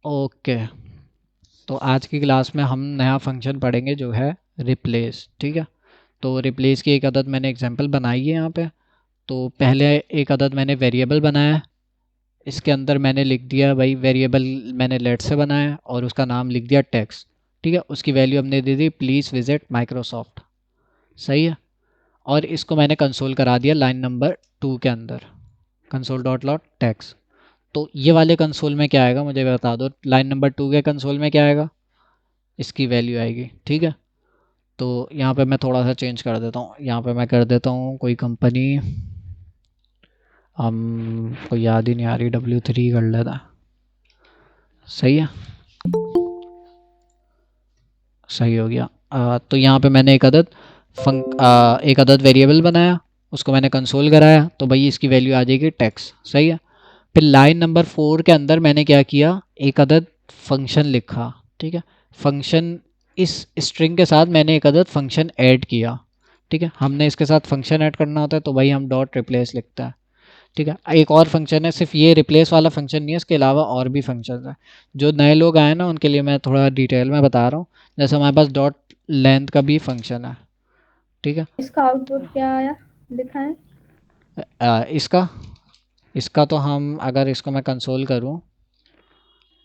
Okay, तो आज की क्लास में हम नया फंक्शन पढ़ेंगे जो है रिप्लेस। ठीक है, तो रिप्लेस की एक अदद मैंने एग्जांपल बनाई है यहाँ पे। तो पहले एक अदद मैंने वेरिएबल बनाया है, इसके अंदर मैंने लिख दिया भाई वेरिएबल मैंने लेट से बनाया है और उसका नाम लिख दिया टेक्स्ट। ठीक है, उसकी वैल्यू हमने दे दी प्लीज़ विजिट माइक्रोसॉफ्ट। सही है, और इसको मैंने कंसोल करा दिया लाइन नंबर 2 के अंदर, कंसोल डॉट लॉट टेक्स्ट। तो ये वाले कंसोल में क्या आएगा मुझे बता दो, लाइन नंबर 2 के कंसोल में क्या आएगा, इसकी वैल्यू आएगी। ठीक है, तो यहाँ पे मैं थोड़ा सा चेंज कर देता हूँ, यहाँ पे मैं कर देता हूँ कोई कंपनी, हम कोई याद ही नहीं आ रही, W3 कर लेता। सही है, सही हो गया। तो यहाँ पे मैंने एक अदद वेरिएबल बनाया, उसको मैंने कंसोल कराया, तो भाई इसकी वैल्यू आ जाएगी टेक्स्ट। सही है, फिर लाइन नंबर 4 के अंदर मैंने क्या किया, एक अदद फंक्शन लिखा। ठीक है, फंक्शन, इस स्ट्रिंग के साथ मैंने एक अदद फंक्शन ऐड किया। ठीक है, हमने इसके साथ फंक्शन ऐड करना होता है तो भाई हम डॉट रिप्लेस लिखते हैं। ठीक है, एक और फंक्शन है, सिर्फ ये रिप्लेस वाला फंक्शन नहीं है, इसके अलावा और भी फंक्शन है। जो नए लोग आए ना उनके लिए मैं थोड़ा डिटेल में बता रहा हूँ। जैसे हमारे पास डॉट लेंथ का भी फंक्शन है। ठीक है, इसका आउटपुट क्या आया दिखाएं। इसका इसका तो हम अगर इसको मैं कंसोल करूँ,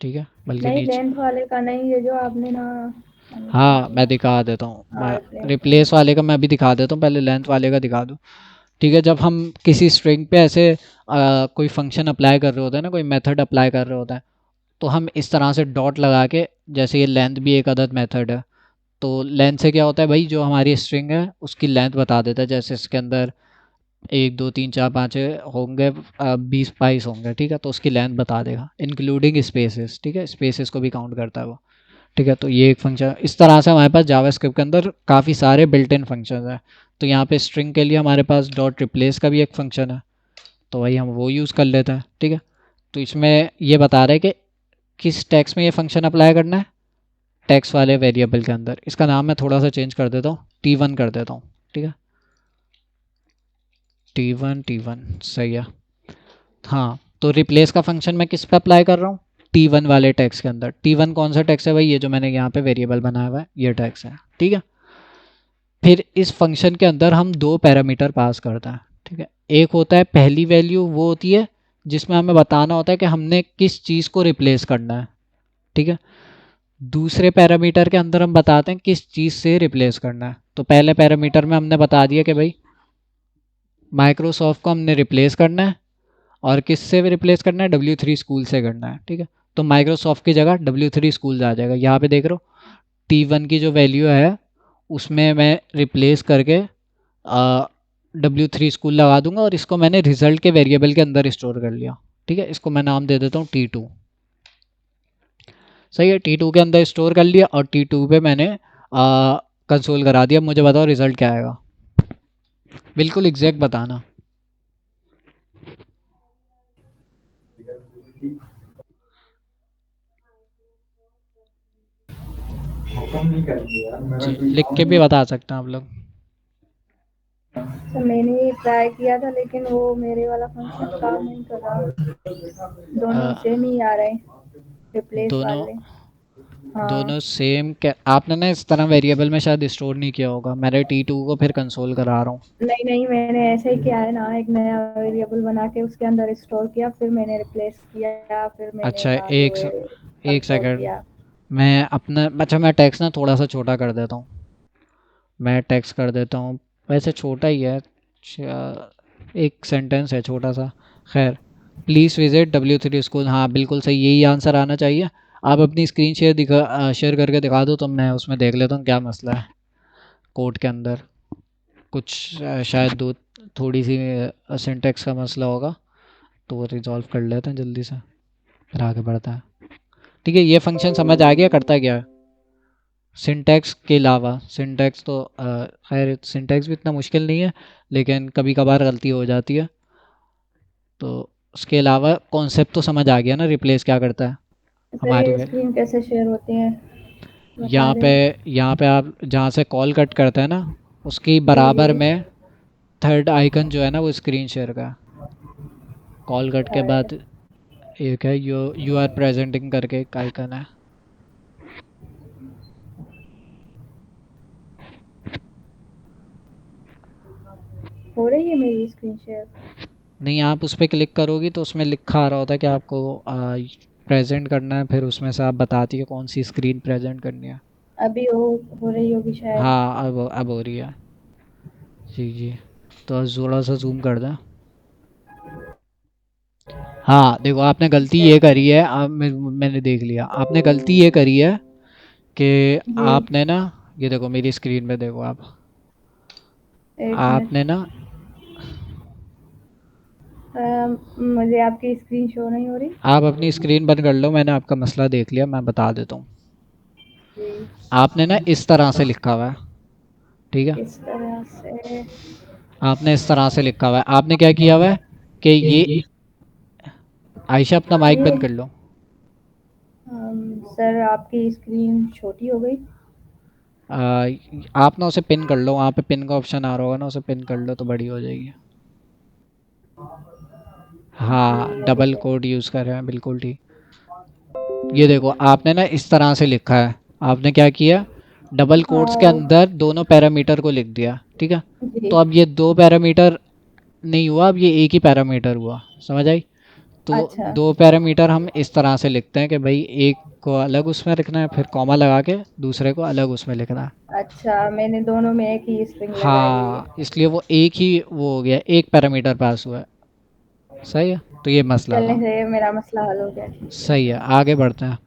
ठीक है, बल्कि नहीं, नीचे, लेंथ वाले का नहीं, ये जो आपने ना निकाल हाँ मैं दिया। दिखा देता हूँ, हाँ, मैं रिप्लेस वाला। रिप्लेस वाले का मैं अभी दिखा देता हूँ, पहले लेंथ वाले का दिखा दूँ। ठीक है, जब हम किसी स्ट्रिंग पे ऐसे कोई फंक्शन अप्लाई कर रहे होते हैं ना, कोई मेथड अप्लाई कर रहे होते हैं, तो हम इस तरह से डॉट लगा के, जैसे ये लेंथ भी एक अदद मेथड है, तो लेंथ से क्या होता है भाई, जो हमारी स्ट्रिंग है उसकी लेंथ बता देता है। जैसे इसके अंदर 1 2 3 4 5 होंगे, 20 22 होंगे। ठीक है, तो उसकी लेंथ बता देगा इंक्लूडिंग स्पेसेस। ठीक है, स्पेसेस को भी काउंट करता है वो। ठीक है, तो ये एक फंक्शन, इस तरह से हमारे पास जावास्क्रिप्ट के अंदर काफ़ी सारे बिल्ट इन फंक्शन हैं। तो यहाँ पे स्ट्रिंग के लिए हमारे पास डॉट रिप्लेस का भी एक फंक्शन है, तो वही हम वो यूज़ कर लेते हैं। ठीक है, तो इसमें ये बता रहे हैं कि किस टैक्स में ये फंक्शन अप्लाई करना है, टैक्स वाले वेरिएबल के अंदर। इसका नाम मैं थोड़ा सा चेंज कर देता हूँ, T1 कर देता हूँ। ठीक है, T1 सही है। हाँ, तो रिप्लेस का फंक्शन मैं किस पे अप्लाई कर रहा हूँ, T1 वाले टैक्स के अंदर। T1 कौन सा टैक्स है भाई, ये जो मैंने यहाँ पे वेरिएबल बनाया हुआ है ये टैक्स है। ठीक है, फिर इस फंक्शन के अंदर हम दो पैरामीटर पास करते हैं। ठीक है, एक होता है पहली वैल्यू, वो होती है जिसमें हमें बताना होता है कि हमने किस चीज़ को रिप्लेस करना है। ठीक है, दूसरे पैरामीटर के अंदर हम बताते हैं किस चीज़ से रिप्लेस करना है। तो पहले पैरामीटर में हमने बता दिया कि भाई माइक्रोसॉफ्ट को हमने रिप्लेस करना है, और किससे रिप्लेस करना है, W3 स्कूल से करना है। ठीक है, तो माइक्रोसॉफ्ट की जगह W3 स्कूल आ जाएगा। यहाँ पे देख रहे हो T1 की जो वैल्यू है उसमें मैं रिप्लेस करके W3 स्कूल लगा दूंगा, और इसको मैंने रिजल्ट के वेरिएबल के अंदर स्टोर कर लिया। ठीक है, इसको मैं नाम दे देता हूँ T2। सही है, T2 के अंदर स्टोर कर लिया, और T2 पे मैंने कंसोल करा दिया। मुझे बताओ रिजल्ट क्या आएगा, बिल्कुल एग्जैक्ट बताना। जी, लिख के भी बता सकते हैं आप लोग। तो मैंने ये ट्राई किया था, लेकिन वो मेरे वाला फंक्शन काम नहीं कर रहा। दोनों अ, सेम ही आ रहे हैं, रिप्लेस दोनों वाले। हाँ। दोनों सेम क्या, आपने ना इस तरह वेरिएबल में शायद स्टोर नहीं किया होगा, मैंने T2 को फिर कंसोल करा रहा हूँ। नहीं नहीं, मैंने ऐसे ही किया है ना, एक नया वेरिएबल बना के उसके अंदर स्टोर किया, फिर मैंने रिप्लेस किया, फिर मैंने अच्छा, वहाँ पे एक कंसोल सेकंड, किया। मैं अपना, अच्छा मैं टेक्स्ट ना थोड़ा सा छोटा कर देता हूँ, मैं टेक्स्ट कर देता हूँ, वैसे छोटा ही है, एक सेंटेंस है छोटा सा। खैर, प्लीज़ विजिट W3 स्कूल, हाँ बिल्कुल सही, यही आंसर आना चाहिए। आप अपनी स्क्रीन शेयर करके दिखा दो तो मैं उसमें देख लेता हूँ क्या मसला है कोड के अंदर। कुछ शायद दो थोड़ी सी सिंटेक्स का मसला होगा, तो वो रिजॉल्व कर लेते हैं जल्दी से, फिर आगे बढ़ता है। ठीक है, ये फंक्शन समझ आ गया करता क्या है, सिंटैक्स के अलावा। सिंटैक्स तो खैर सिंटैक्स भी इतना मुश्किल नहीं है, लेकिन कभी कभार गलती हो जाती है। तो उसके अलावा कॉन्सेप्ट तो समझ आ गया ना, रिप्लेस क्या करता है सर, हमारी ये स्क्रीन कैसे शेयर होती है, बता यहाँ पे, दें। यहाँ पे आप जहाँ से कॉल कट करते हैं ना, उसकी जी जी। बराबर में थर्ड आइकन जो है ना वो स्क्रीन शेयर का, कॉल कट के बाद एक है यू आर प्रेजेंटिंग करके एक आइकन है। हो रही है मेरी स्क्रीन शेयर? नहीं, आप उस पर क्लिक करोगी तो उसमें लिखा आ रहा होता है कि आपको प्रेजेंट करना है, फिर उसमें से आप बताती है कौन सी स्क्रीन प्रेजेंट करनी है। अभी हो रही होगी शायद। हाँ, अब हो रही है। जी जी। तो थोड़ा सा जूम कर दें। हाँ देखो, आपने गलती ये करी है, मैंने देख लिया, आपने गलती ये करी है कि जी। आपने ना, ये देखो मेरी स्क्रीन पे देखो आप, एक आपने मिनट। ना, मुझे आपकी स्क्रीन शो नहीं हो रही। आप अपनी स्क्रीन बंद कर लो, मैंने आपका मसला देख लिया, मैं बता देता हूँ। जी। आपने ना इस तरह से लिखा हुआ है, ठीक है। इस तरह से? आपने इस तरह से लिखा हुआ है, आपने क्या किया हुआ है कि ये, आयशा अपना माइक ये बंद कर लो। सर आपकी स्क्रीन छोटी हो गई। आ, आप ना उसे पिन कर लो, वहाँ पे पिन का ऑप्शन आ रहा होगा ना, उसे पिन कर लो तो बड़ी हो जाएगी। हाँ, जी अभी डबल से। कोड यूज़ कर रहे हैं, बिल्कुल ठीक। ये देखो आपने ना इस तरह से लिखा है, आपने क्या किया, डबल कोट्स के हाँ। अंदर दोनों पैरामीटर को लिख दिया, ठीक है। जी। तो अब ये दो पैरामीटर नहीं हुआ, अब ये एक ही पैरामीटर हुआ, समझ आई। तो अच्छा। दो पैरामीटर हम इस तरह से लिखते हैं कि भाई एक को अलग उसमें लिखना है, फिर कॉमा लगा के दूसरे को अलग उसमें लिखना है। अच्छा, मैंने दोनों में एक ही स्ट्रिंग लगाई हुई हाँ, है। इसलिए वो एक ही वो हो गया, एक पैरामीटर पास हुआ है। सही है, तो ये मसला चलने था। से मेरा मसला हल हो गया, ठीक है। सही है, आगे बढ़ते हैं।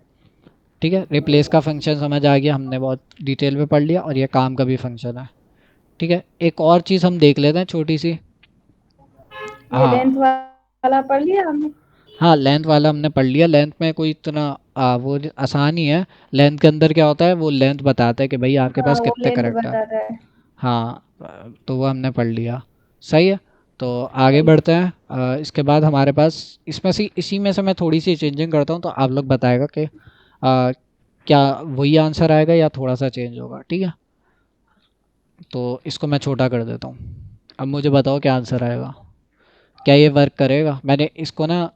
ठीक है, रिप्लेस का फंक्शन समझ आ गया, हमने बहुत डिटेल में पढ़ लिया, और ये काम का भी फंक्शन है। ठीक है, एक और चीज़ हम देख लेते हैं छोटी सी। ये लेंथ हाँ, वाला पढ़ लिया हमने? हाँ लेंथ वाला हमने पढ़ लिया। लेंथ में कोई इतना वो आसान ही है। लेंथ के अंदर क्या होता है, वो लेंथ बताता है कि भाई आपके हाँ, पास वो कितने लेंथ करेक्टर। बताता है। हाँ, तो वो हमने पढ़ लिया। सही है, तो आगे सही है। बढ़ते हैं। इसके बाद हमारे पास इसमें से, इसी में से मैं थोड़ी सी चेंजिंग करता हूँ, तो आप लोग बताएगा कि क्या वही आंसर आएगा या थोड़ा सा चेंज होगा, ठीक है। तो इसको मैं छोटा कर देता हूँ। अब मुझे बताओ क्या आंसर आएगा, क्या ये वर्क करेगा। मैंने इसको ना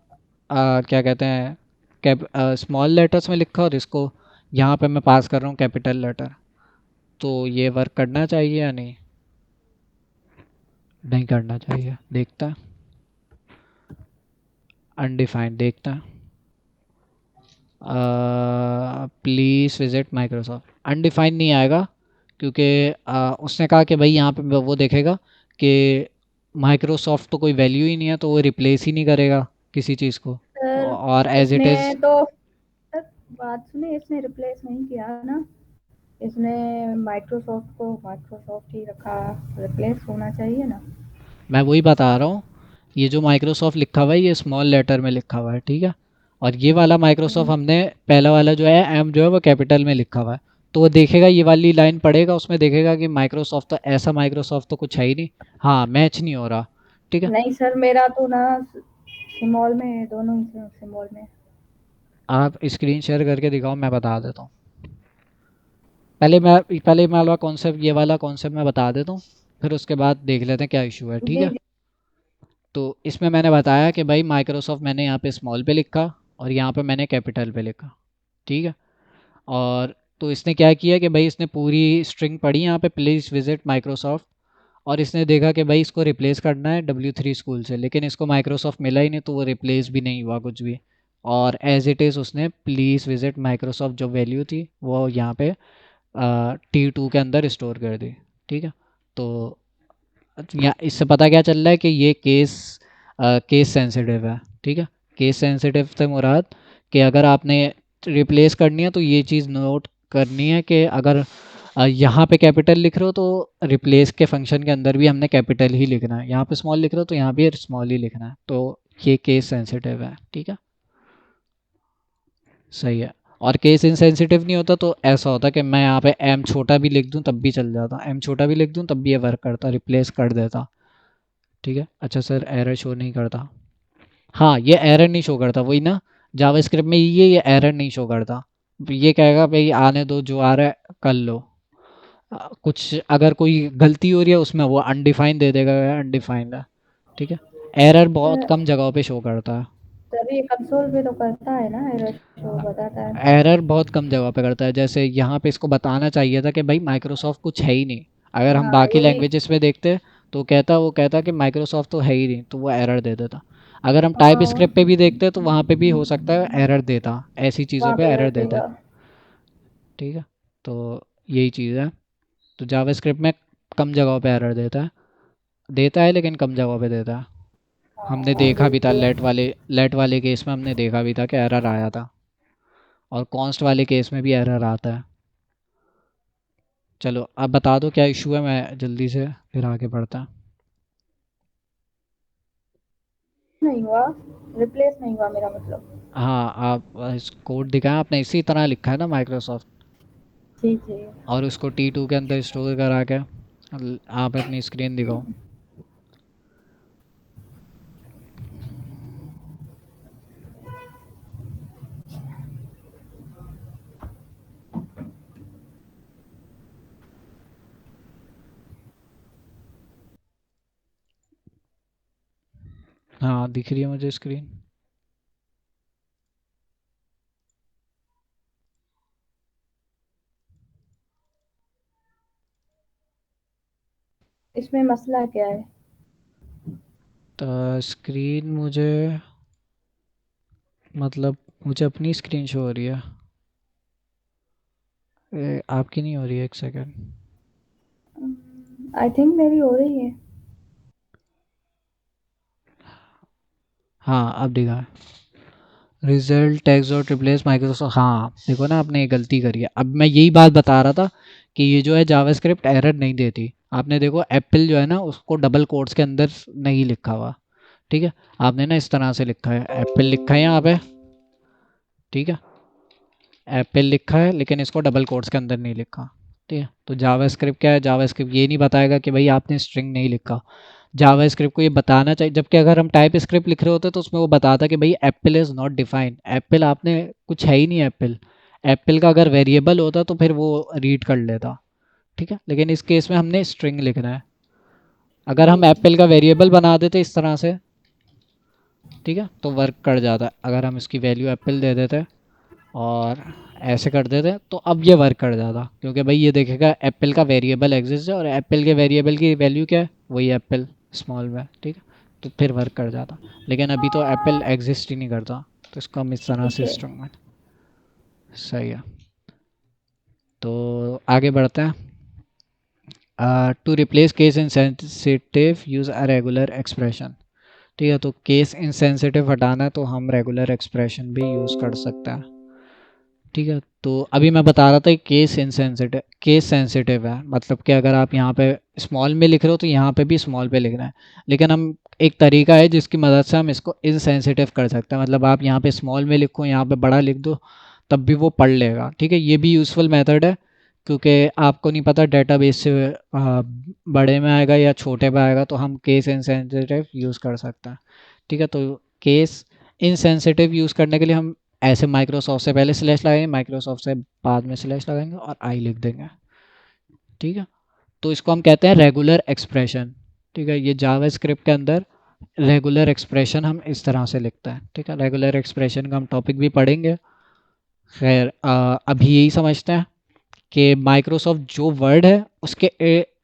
क्या कहते हैं, कैप स्मॉल लेटर्स में लिखा, और इसको यहाँ पे मैं पास कर रहा हूँ कैपिटल लेटर। तो ये वर्क करना चाहिए या नहीं, नहीं करना चाहिए, देखता है। अनडिफाइंड, देखता है। प्लीज़ विजिट माइक्रोसॉफ्ट, अनडिफाइंड नहीं आएगा, क्योंकि उसने कहा कि भाई यहाँ पे वो देखेगा कि माइक्रोसॉफ्ट तो कोई वैल्यू ही नहीं है, तो वो रिप्लेस ही नहीं करेगा किसी चीज़ को, सर और एज इट इसने इज़। तो, सर बात सुने, इसने रिप्लेस नहीं किया ना। इसने माइक्रोसॉफ्ट को माइक्रोसॉफ्ट ही रखा। रिप्लेस होना चाहिए ना। मैं वही बता रहा हूँ, ये जो माइक्रोसॉफ्ट लिखा हुआ है ये स्मॉल लेटर में लिखा हुआ है, ठीक है। और ये वाला माइक्रोसॉफ्ट हमने, पहला वाला जो है एम जो है वो कैपिटल में लिखा हुआ है। तो वो देखेगा, ये वाली लाइन पढ़ेगा, उसमें देखेगा कि माइक्रोसॉफ्ट, तो ऐसा माइक्रोसॉफ्ट तो कुछ है ही नहीं। हाँ, मैच नहीं हो रहा, ठीक है। नहीं सर, मेरा तो ना सिमॉल में है, दोनों ही सिमॉल में है। आप स्क्रीन शेयर करके दिखाओ, मैं बता देता हूँ। पहले मैं वाला कॉन्सेप्ट, ये वाला कॉन्सेप्ट मैं बता देता हूँ, फिर उसके बाद देख लेते हैं क्या इशू है, ठीक जी है। जी। तो इसमें मैंने बताया कि भाई माइक्रोसॉफ्ट मैंने यहाँ पे स्मॉल पे लिखा, और यहाँ पे मैंने कैपिटल पे लिखा, ठीक है। और तो इसने क्या किया कि भाई इसने पूरी स्ट्रिंग पढ़ी यहाँ पे, प्लीज़ विजिट माइक्रोसॉफ्ट, और इसने देखा कि भाई इसको रिप्लेस करना है W3 स्कूल से, लेकिन इसको माइक्रोसॉफ्ट मिला ही नहीं, तो वो रिप्लेस भी नहीं हुआ कुछ भी। और एज इट इज़ उसने प्लीज़ विजिट माइक्रोसॉफ्ट जो वैल्यू थी वो यहाँ पे T2 के अंदर स्टोर कर दी, ठीक है। तो या इससे पता क्या चल रहा है कि ये केस सेंसिटिव है, ठीक है। केस सेंसिटिव से मुराद कि अगर आपने रिप्लेस करनी है तो ये चीज़ नोट करनी है कि अगर यहाँ पे कैपिटल लिख रहे हो तो रिप्लेस के फंक्शन के अंदर भी हमने कैपिटल ही लिखना है, यहाँ पे स्मॉल लिख रहे हो तो यहाँ भी स्मॉल ही लिखना है, तो ये केस सेंसिटिव है, ठीक है। सही है। और केस इनसेंसिटिव नहीं होता तो ऐसा होता कि मैं यहाँ पे एम छोटा भी लिख दूँ तब भी चल जाता, एम छोटा भी लिख दूँ तब भी ये वर्क करता, रिप्लेस कर देता, ठीक है। अच्छा सर, एरर शो नहीं करता। हाँ, ये एरर नहीं शो करता, वही ना, जावास्क्रिप्ट में ये एरर नहीं शो करता। ये कहेगा भाई आने दो, जो आ रहा है कर लो। कुछ अगर कोई गलती हो रही है उसमें वो अनडिफाइंड दे देगा, अनडिफाइंड है, ठीक है। एरर बहुत सर कम जगहों पे शो करता है। सर ये कंसोल पे तो करता है ना, एरर शो बताता है। एरर बहुत कम जगह पे करता है, जैसे यहाँ पे इसको बताना चाहिए था कि भाई माइक्रोसॉफ्ट कुछ है ही नहीं। अगर हम हाँ बाकी यही। लैंग्वेजेस में देखते तो वो कहता कि माइक्रोसॉफ्ट तो है ही नहीं, तो वो एरर दे देता। अगर हम टाइप हाँ स्क्रिप्ट पे भी देखते तो वहाँ पे भी हो सकता है एरर देता, ऐसी चीज़ों वहाँ पे पे एरर कर देता है। देगा। ठीक है, तो यही चीज़ है। तो जावास्क्रिप्ट में कम जगहों पे एरर देता है लेकिन कम जगहों पे देता है। हमने हाँ देखा ये भी था, तो है। लेट वाले केस में हमने देखा भी था कि एरर आया था, और कॉन्स्ट वाले केस में भी एरर आता है। चलो अब बता दो क्या इशू है, मैं जल्दी से फिर आगे बढ़ता। नहीं हुआ, रिप्लेस नहीं हुआ मेरा मतलब। हाँ, आप इस कोड दिखाएं, आपने इसी तरह लिखा है ना माइक्रोसॉफ्ट, जी जी। और उसको T2 के अंदर स्टोर करा के आप अपनी स्क्रीन दिखाओ। हाँ, दिख रही है मुझे स्क्रीन। इसमें मसला क्या है? तो स्क्रीन मुझे, मतलब मुझे अपनी स्क्रीन शो हो रही है, आपकी नहीं हो रही है, एक सेकंड। आई थिंक मेरी हो रही है। हाँ, अब दिखा। रिजल्ट टैग्स और रिप्लेस माइक्रोसॉफ्ट, हाँ देखो ना आपने ये गलती करी है। अब मैं यही बात बता रहा था कि ये जो है जावास्क्रिप्ट एरर नहीं देती। आपने देखो एप्पल जो है ना उसको डबल कोट्स के अंदर नहीं लिखा हुआ। ठीक है, आपने ना इस तरह से लिखा है, एप्पल लिखा है यहाँ पे। ठीक है, एप्पल लिखा है लेकिन इसको डबल कोट्स के अंदर नहीं लिखा। ठीक है, तो जावास्क्रिप्ट क्या है, जावास्क्रिप्ट ये नहीं बताएगा कि भाई आपने स्ट्रिंग नहीं लिखा। जावास्क्रिप्ट को ये बताना चाहिए, जबकि अगर हम टाइप स्क्रिप्ट लिख रहे होते तो उसमें वो बताता कि भाई Apple is not defined, Apple आपने कुछ है ही नहीं एप्पल। एप्पल का अगर वेरिएबल होता तो फिर वो रीड कर लेता। ठीक है, लेकिन इस केस में हमने स्ट्रिंग लिखना है। अगर जी। हम एप्पल का वेरिएबल बना देते इस तरह से, ठीक है, तो वर्क कर जाता। अगर हम इसकी वैल्यू एप्पल दे देते और ऐसे कर देते तो अब ये वर्क कर जाता, क्योंकि भाई ये देखेगा एप्पल का वेरिएबल एग्जिस्ट है और एप्पल के वेरिएबल की वैल्यू क्या है, वही एप्पल स्मॉल में। ठीक है, तो फिर वर्क कर जाता। लेकिन अभी तो एप्पल एग्जिस्ट ही नहीं करता, तो इसको हम इस तरह ठीक से है। स्ट्रिंग में। सही है, तो आगे बढ़ते हैं। To replace case insensitive use a regular expression. ठीक है, तो केस इंसेंसिटिव हटाना है तो हम रेगुलर एक्सप्रेशन भी यूज़ कर सकते हैं। ठीक है, तो अभी मैं बता रहा था केस सेंसिटिव है, मतलब कि अगर आप यहाँ पे स्मॉल में लिख रहे हो तो यहाँ पे भी स्मॉल पे लिखना है। लेकिन हम एक तरीका है जिसकी मदद से हम इसको इनसेंसिटिव कर सकते हैं, मतलब आप यहाँ पे स्मॉल में लिखो, यहाँ पे बड़ा लिख दो, तब भी वो पढ़ लेगा। ठीक है, ये भी यूज़फुल मेथड है, क्योंकि आपको नहीं पता डेटाबेस से बड़े में आएगा या छोटे में आएगा, तो हम केस इनसेंसिटिव यूज़ कर सकते हैं। ठीक है, तो केस इनसेंसिटिव यूज़ करने के लिए हम ऐसे माइक्रोसॉफ्ट से पहले स्लैश लगाएंगे, माइक्रोसॉफ्ट से बाद में स्लैश लगाएंगे और आई लिख देंगे। ठीक है, तो इसको हम कहते हैं रेगुलर एक्सप्रेशन। ठीक है, ये जावा स्क्रिप्ट के अंदर रेगुलर एक्सप्रेशन हम इस तरह से लिखते हैं। ठीक है, रेगुलर एक्सप्रेशन का हम टॉपिक भी पढ़ेंगे। खैर अभी यही समझते हैं कि माइक्रोसॉफ्ट जो वर्ड है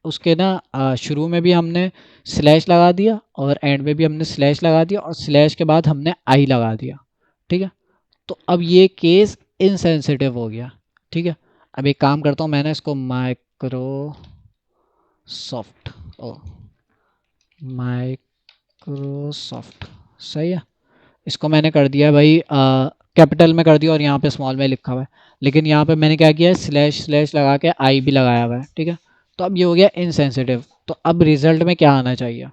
उसके ना शुरू में भी हमने स्लैश लगा दिया और एंड में भी हमने स्लैश लगा दिया और स्लैश के बाद हमने आई लगा दिया। ठीक है, तो अब ये केस इनसेंसिटिव हो गया। ठीक है, अब एक काम करता हूँ, मैंने इसको माइक्रोसॉफ्ट ओ माइक्रोसॉफ्ट सही है, इसको मैंने कर दिया भाई कैपिटल में कर दिया और यहाँ पे स्मॉल में लिखा हुआ है। लेकिन यहाँ पे मैंने क्या किया है, स्लैश स्लैश लगा के आई भी लगाया हुआ है। ठीक है, तो अब ये हो गया इनसेंसिटिव। तो अब रिजल्ट में क्या आना चाहिए,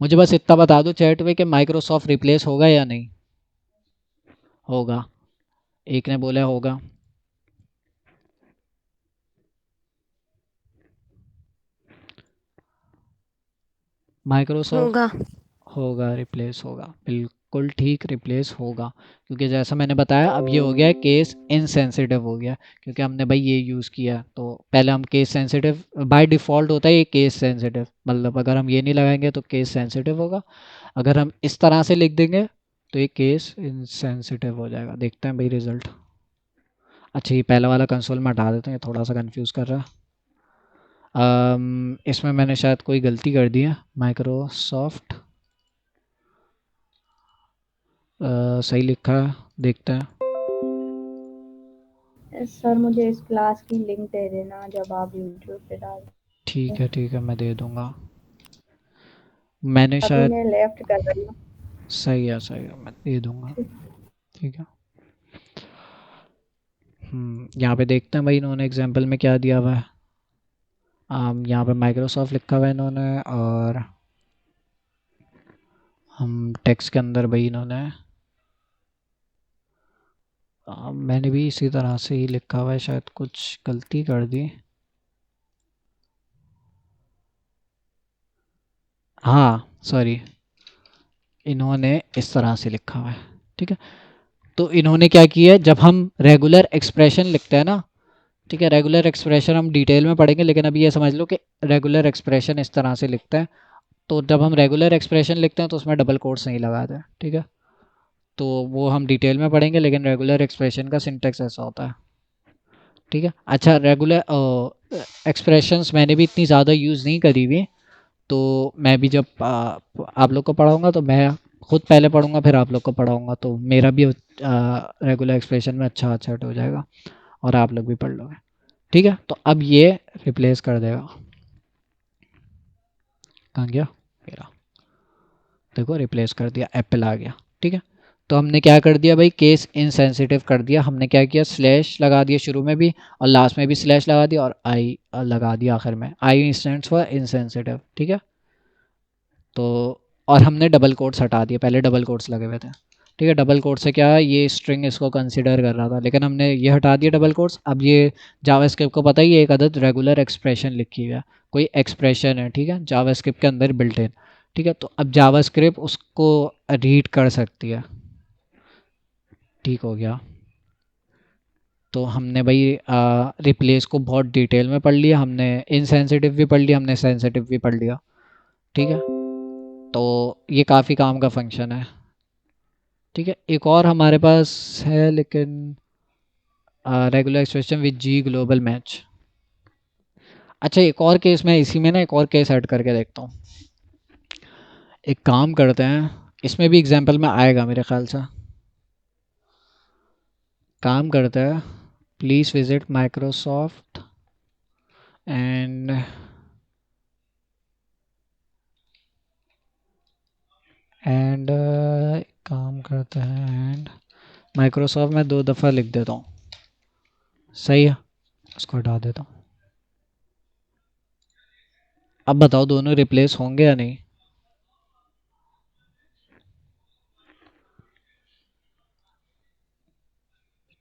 मुझे बस इतना बता दो चैट में कि माइक्रोसॉफ्ट रिप्लेस होगा या नहीं होगा। एक ने बोला होगा, माइक्रोसॉफ्ट होगा। होगा, रिप्लेस होगा, बिल्कुल ठीक, रिप्लेस होगा। क्योंकि जैसा मैंने बताया अब ये हो गया है केस इनसेंसिटिव हो गया, क्योंकि हमने भाई ये यूज़ किया। तो पहले हम केस सेंसिटिव, बाय डिफ़ॉल्ट होता है ये केस सेंसिटिव, मतलब अगर हम ये नहीं लगाएंगे तो केस सेंसिटिव होगा। अगर हम इस तरह से लिख देंगे तो ये केस इनसेंसिटिव हो जाएगा। देखते हैं भाई रिजल्ट। अच्छा, ये पहला वाला कंसोल में हटा देते हैं, थोड़ा सा कंफ्यूज कर रहा है। इसमें मैंने शायद कोई गलती कर दी है। माइक्रोसॉफ्ट सही लिखा है, देखते हैं। सर मुझे इस क्लास की लिंक दे देना जब आप यूट्यूब पे डाल। ठीक है, मैं दे दूंगा। मैंने अभी शायद, मैं लेफ्ट कर रही हूँ। सही है, मैं दे दूंगा। ठीक है। यहाँ पे देखते हैं भाई इन्होंने एग्जाम्पल में क्या दिया हुआ है। यहाँ पे माइक्रोसॉफ्ट लिखा हुआ है इन्होंने, और हम टेक्स्ट के अंदर भाई इन्होंने मैंने भी इसी तरह से ही लिखा हुआ है, शायद कुछ गलती कर दी। हाँ सॉरी, इन्होंने इस तरह से लिखा हुआ है। ठीक है, तो इन्होंने क्या किया है, जब हम रेगुलर एक्सप्रेशन लिखते हैं ना, ठीक है, रेगुलर एक्सप्रेशन हम डिटेल में पढ़ेंगे, लेकिन अभी ये समझ लो कि रेगुलर एक्सप्रेशन इस तरह से लिखते हैं। तो जब हम रेगुलर एक्सप्रेशन लिखते हैं तो उसमें डबल कोट्स नहीं लगाते हैं। ठीक है, तो वो हम डिटेल में पढ़ेंगे, लेकिन रेगुलर एक्सप्रेशन का सिंटेक्स ऐसा होता है। ठीक है। अच्छा, रेगुलर एक्सप्रेशंस मैंने भी इतनी ज़्यादा यूज़ नहीं करी हुई, तो मैं भी जब आप लोग को पढ़ाऊँगा तो मैं खुद पहले पढ़ूँगा फिर आप लोग को पढ़ाऊँगा, तो मेरा भी रेगुलर एक्सप्रेशन में अच्छा सेट हो जाएगा और आप लोग भी पढ़ लोगे। ठीक है, तो अब ये रिप्लेस कर देगा। कहाँ गया मेरा, देखो रिप्लेस कर दिया, एप्पल आ गया। ठीक है, तो हमने क्या कर दिया भाई, केस इनसेंसिटिव कर दिया। हमने क्या किया, स्लैश लगा दिया शुरू में भी और लास्ट में भी स्लैश लगा दिया, और आई लगा दिया आखिर में। आई स्टैंड्स फॉर इनसेंसिटिव। ठीक है, तो और हमने डबल कोट्स हटा दिए, पहले डबल कोट्स लगे हुए थे। ठीक है, डबल कोट से क्या है, ये स्ट्रिंग इसको कंसिडर कर रहा था, लेकिन हमने ये हटा दिया डबल कोट्स। अब ये जावास्क्रिप्ट को पता ही है एक अदद रेगुलर एक्सप्रेशन लिखी हुई है, कोई एक्सप्रेशन है। ठीक है, जावास्क्रिप्ट के अंदर बिल्ट इन। ठीक है, तो अब जावास्क्रिप्ट उसको रीड कर सकती है। ठीक हो गया, तो हमने भाई रिप्लेस को बहुत डिटेल में पढ़ लिया, हमने इनसेंसिटिव भी पढ़ लिया, हमने सेंसिटिव भी पढ़ लिया। ठीक है, तो ये काफ़ी काम का फंक्शन है। ठीक है, एक और हमारे पास है, लेकिन regular expression with G global match. अच्छा, एक और केस मैं इसी में ना एक और केस ऐड करके देखता हूँ। एक काम करते हैं, इसमें भी एग्जांपल में आएगा मेरे ख्याल से। काम करते हैं, please visit Microsoft and and काम करते हैं एंड माइक्रोसॉफ्ट में 2 दफ़ा लिख देता हूँ। सही है, उसको हटा देता हूँ। अब बताओ दोनों रिप्लेस होंगे या नहीं।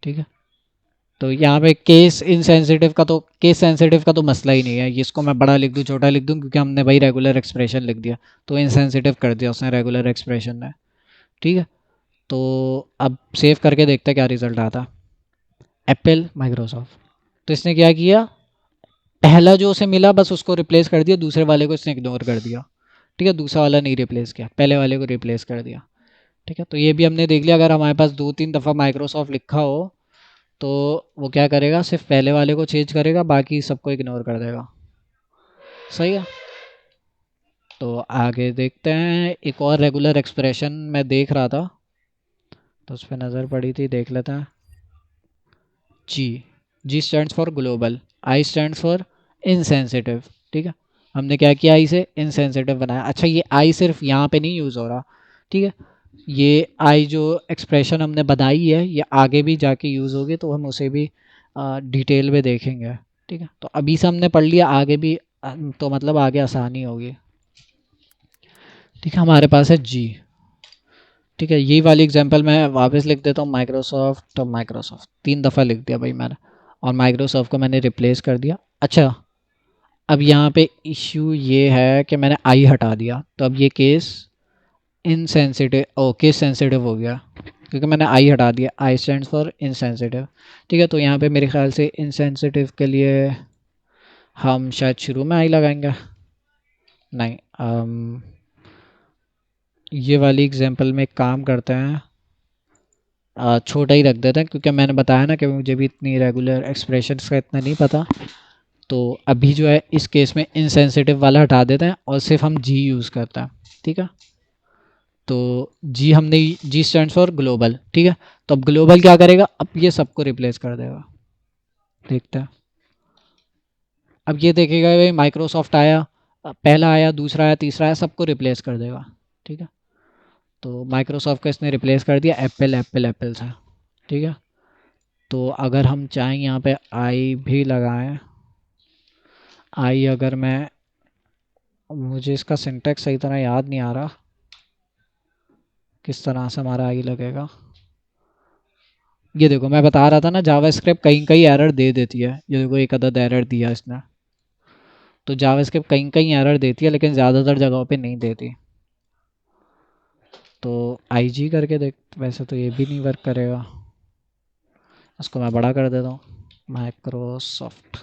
ठीक है, तो यहाँ पे केस सेंसिटिव का तो मसला ही नहीं है, इसको मैं बड़ा लिख दूँ छोटा लिख दूँ, क्योंकि हमने भाई रेगुलर एक्सप्रेशन लिख दिया, तो इनसेंसिटिव कर दिया उसने रेगुलर एक्सप्रेशन ने। ठीक है, तो अब सेव करके देखते हैं क्या रिजल्ट आता है। एप्पल माइक्रोसॉफ्ट, तो इसने क्या किया, पहला जो उसे मिला बस उसको रिप्लेस कर दिया, दूसरे वाले को इसने इग्नोर कर दिया। ठीक है, दूसरा वाला नहीं रिप्लेस किया, पहले वाले को रिप्लेस कर दिया। ठीक है, तो ये भी हमने देख लिया, अगर हमारे पास 2-3 दफ़ा माइक्रोसॉफ्ट लिखा हो तो वो क्या करेगा, सिर्फ पहले वाले को चेंज करेगा, बाकी सबको इग्नोर कर देगा। सही है, तो आगे देखते हैं। एक और रेगुलर एक्सप्रेशन मैं देख रहा था, तो उस पर नज़र पड़ी थी, देख लेते हैं। G, G stands for global, I stands for insensitive. ठीक है, हमने क्या किया, आई से इनसेंसिटिव बनाया। अच्छा, ये आई सिर्फ यहाँ पे नहीं यूज़ हो रहा। ठीक है, ये आई जो एक्सप्रेशन हमने बनाई है ये आगे भी जाके यूज़ होगी, तो हम उसे भी डिटेल में देखेंगे। ठीक है, तो अभी से हमने पढ़ लिया, आगे भी तो मतलब आगे आसानी होगी। ठीक है, हमारे पास है जी। ठीक है, यही वाली एग्जांपल मैं वापस लिख देता हूँ, माइक्रोसॉफ्ट, तो माइक्रोसॉफ्ट 3 दफ़ा लिख दिया भाई मैंने, और माइक्रोसॉफ्ट को मैंने रिप्लेस कर दिया। अच्छा, अब यहाँ पे इश्यू ये है कि मैंने आई हटा दिया, तो अब ये केस इनसेंसिटिव, ओके सेंसिटिव हो गया, क्योंकि मैंने आई हटा दिया, आई स्टैंड्स फॉर इनसेंसिटिव। ठीक है, तो यहाँ पे मेरे ख्याल से इनसेंसिटिव के लिए हम शायद शुरू में आई लगाएंगे। नहीं, ये वाली एग्जांपल में एक काम करते हैं, छोटा ही रख देते हैं क्योंकि मैंने बताया ना कि मुझे भी इतनी रेगुलर एक्सप्रेशंस का इतना नहीं पता। तो अभी जो है इस केस में इनसेंसिटिव वाला हटा देते हैं और सिर्फ हम जी यूज़ करते हैं। ठीक है, तो जी हमने, जी स्टैंड्स फॉर ग्लोबल। ठीक है, तो अब ग्लोबल क्या करेगा, अब ये सबको रिप्लेस कर देगा। देखते हैं, अब ये देखेगा भाई माइक्रोसॉफ्ट आया, पहला आया, दूसरा आया, तीसरा आया, सबको रिप्लेस कर देगा। ठीक है, तो माइक्रोसॉफ्ट को इसने रिप्लेस कर दिया एप्पल एप्पल एप्पल से। ठीक है, तो अगर हम चाहें यहाँ पे आई भी लगाएं, आई अगर मैं, मुझे इसका सिंटेक्स सही तरह याद नहीं आ रहा किस तरह से हमारा आई लगेगा। ये देखो मैं बता रहा था ना जावास्क्रिप्ट कहीं कहीं एरर दे देती है, ये देखो एक अदद एरर दिया इसने। तो जावास्क्रिप्ट कहीं कहीं एरर देती है लेकिन ज़्यादातर जगहों पे नहीं देती। तो आई जी करके देख, वैसे तो ये भी नहीं वर्क करेगा, इसको मैं बड़ा कर देता हूँ, माइक्रोसॉफ्ट।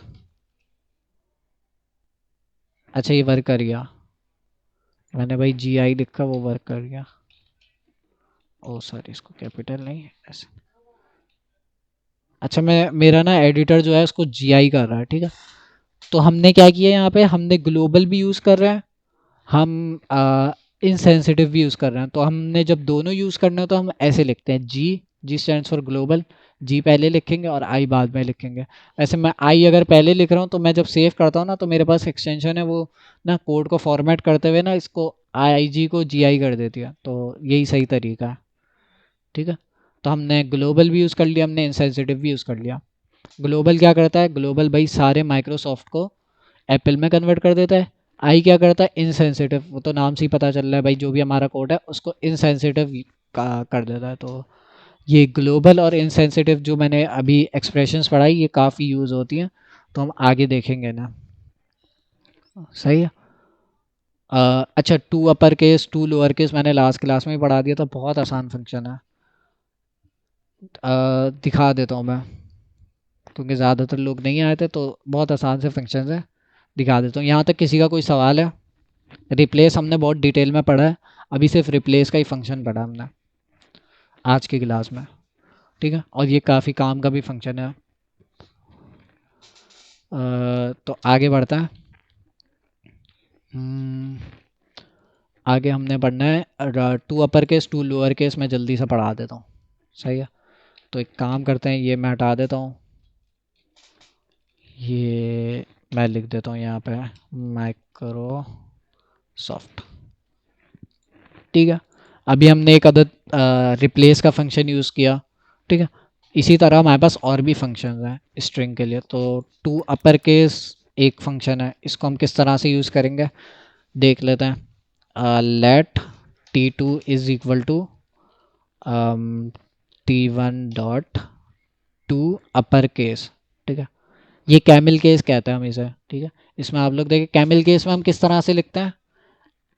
अच्छा ये वर्क कर गया, मैंने भाई जी आई लिखा वो वर्क कर गया। ओ सॉरी, इसको कैपिटल नहीं ऐसे। अच्छा मैं, मेरा ना एडिटर जो है उसको जी आई कर रहा है। ठीक है, तो हमने क्या किया यहाँ पे, हमने ग्लोबल भी यूज़ कर रहे हैं, हम इनसेंसिटिव भी यूज़ कर रहे हैं। तो हमने जब दोनों यूज़ करना है तो हम ऐसे लिखते हैं G, G stands for global, जी पहले लिखेंगे और आई बाद में लिखेंगे। ऐसे मैं आई अगर पहले लिख रहा हूँ तो मैं जब सेव करता हूँ ना तो मेरे पास एक्सटेंशन है वो ना कोड को फॉर्मेट करते हुए ना इसको आई जी को जी आई कर देती है, तो यही सही तरीका है। ठीक है, तो हमने ग्लोबल भी यूज़ कर लिया, हमने इनसेंसिटिव भी यूज़ कर लिया। ग्लोबल क्या करता है, ग्लोबल भाई सारे माइक्रोसॉफ्ट को एप्पल में कन्वर्ट कर देता है। आई क्या करता है, इनसेंसिटिव, वो तो नाम से ही पता चल रहा है भाई जो भी हमारा कोड है उसको इनसेंसिटिव का कर देता है। तो ये ग्लोबल और इनसेंसिटिव जो मैंने अभी एक्सप्रेशंस पढ़ाई ये काफ़ी यूज़ होती हैं, तो हम आगे देखेंगे ना। सही है। अच्छा to upper case to lower case मैंने लास्ट क्लास में ही पढ़ा दिया था, बहुत आसान फंक्शन है। दिखा देता हूँ मैं क्योंकि ज़्यादातर लोग नहीं आए थे, तो बहुत आसान से फंक्शन है, दिखा देता हूँ। यहाँ तक किसी का कोई सवाल है? रिप्लेस हमने बहुत डिटेल में पढ़ा है, अभी सिर्फ रिप्लेस का ही फंक्शन पढ़ा हमने आज की क्लास में। ठीक है, और ये काफ़ी काम का भी फंक्शन है। तो आगे बढ़ता है। हम्म, आगे हमने पढ़ना है to upper case to lower case, मैं जल्दी से पढ़ा देता हूँ। सही है, तो एक काम करते हैं, ये मैं हटा देता हूँ, ये मैं लिख देता हूँ यहाँ पे माइक्रोसॉफ्ट। ठीक है, अभी हमने एक अदद रिप्लेस का फंक्शन यूज़ किया। ठीक है, इसी तरह हमारे पास और भी फंक्शन हैं स्ट्रिंग के लिए। तो टू अपर केस एक फंक्शन है, इसको हम किस तरह से यूज़ करेंगे देख लेते हैं। Let T two is equal to T one dot to upper case. ठीक है, ये कैमिल केस कहते हैं हम इसे। ठीक है, इसमें आप लोग देखिए कैमिल केस में हम किस तरह से लिखते हैं,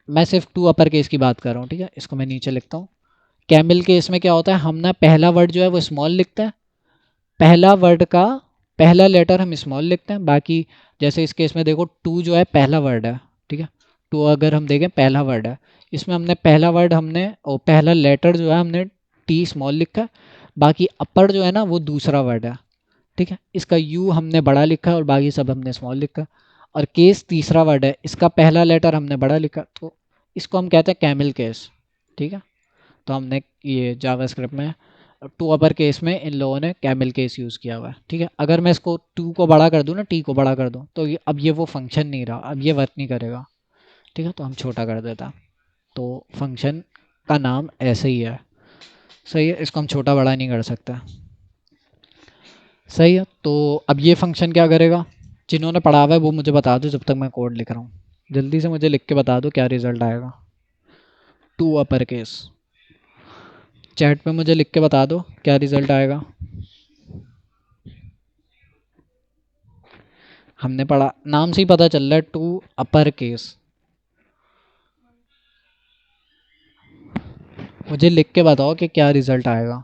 मैं सिर्फ टू अपर केस की बात कर रहा हूँ। ठीक है, इसको मैं नीचे लिखता हूँ। कैमिल केस में क्या होता है, हम ना पहला वर्ड जो है वो स्मॉल लिखते हैं, पहला वर्ड का पहला लेटर हम स्मॉल लिखते हैं, बाकी जैसे इस केस में देखो टू जो है पहला वर्ड है। ठीक है, टू अगर हम देखें पहला वर्ड है, इसमें हमने पहला वर्ड हमने और पहला लेटर जो है हमने टी स्मॉल लिखा है, बाकी अपर जो है ना वो दूसरा वर्ड है। ठीक है, इसका यू हमने बड़ा लिखा है और बाकी सब हमने स्मॉल लिखा। और केस तीसरा वर्ड है, इसका पहला लेटर हमने बड़ा लिखा, तो इसको हम कहते हैं कैमिल केस। ठीक है, तो हमने ये जावास्क्रिप्ट में टू अपर केस में इन लोगों ने कैमिल केस यूज़ किया हुआ है। ठीक है, अगर मैं इसको टू को बड़ा कर दूँ ना, टी को बड़ा कर दूँ, तो ये अब ये वो फंक्शन नहीं रहा, अब ये वर्क नहीं करेगा। ठीक है, तो हम छोटा कर देता, तो फंक्शन का नाम ऐसे ही है। सही है, इसको हम छोटा बड़ा नहीं कर सकते। सही है, तो अब ये फंक्शन क्या करेगा, जिन्होंने पढ़ा हुआ है वो मुझे बता दो जब तक मैं कोड लिख रहा हूँ, जल्दी से मुझे लिख के बता दो क्या रिजल्ट आएगा। टू अपर केस, चैट पे मुझे लिख के बता दो क्या रिजल्ट आएगा। हमने पढ़ा, नाम से ही पता चल रहा है टू अपर केस। मुझे लिख के बताओ कि क्या रिजल्ट आएगा।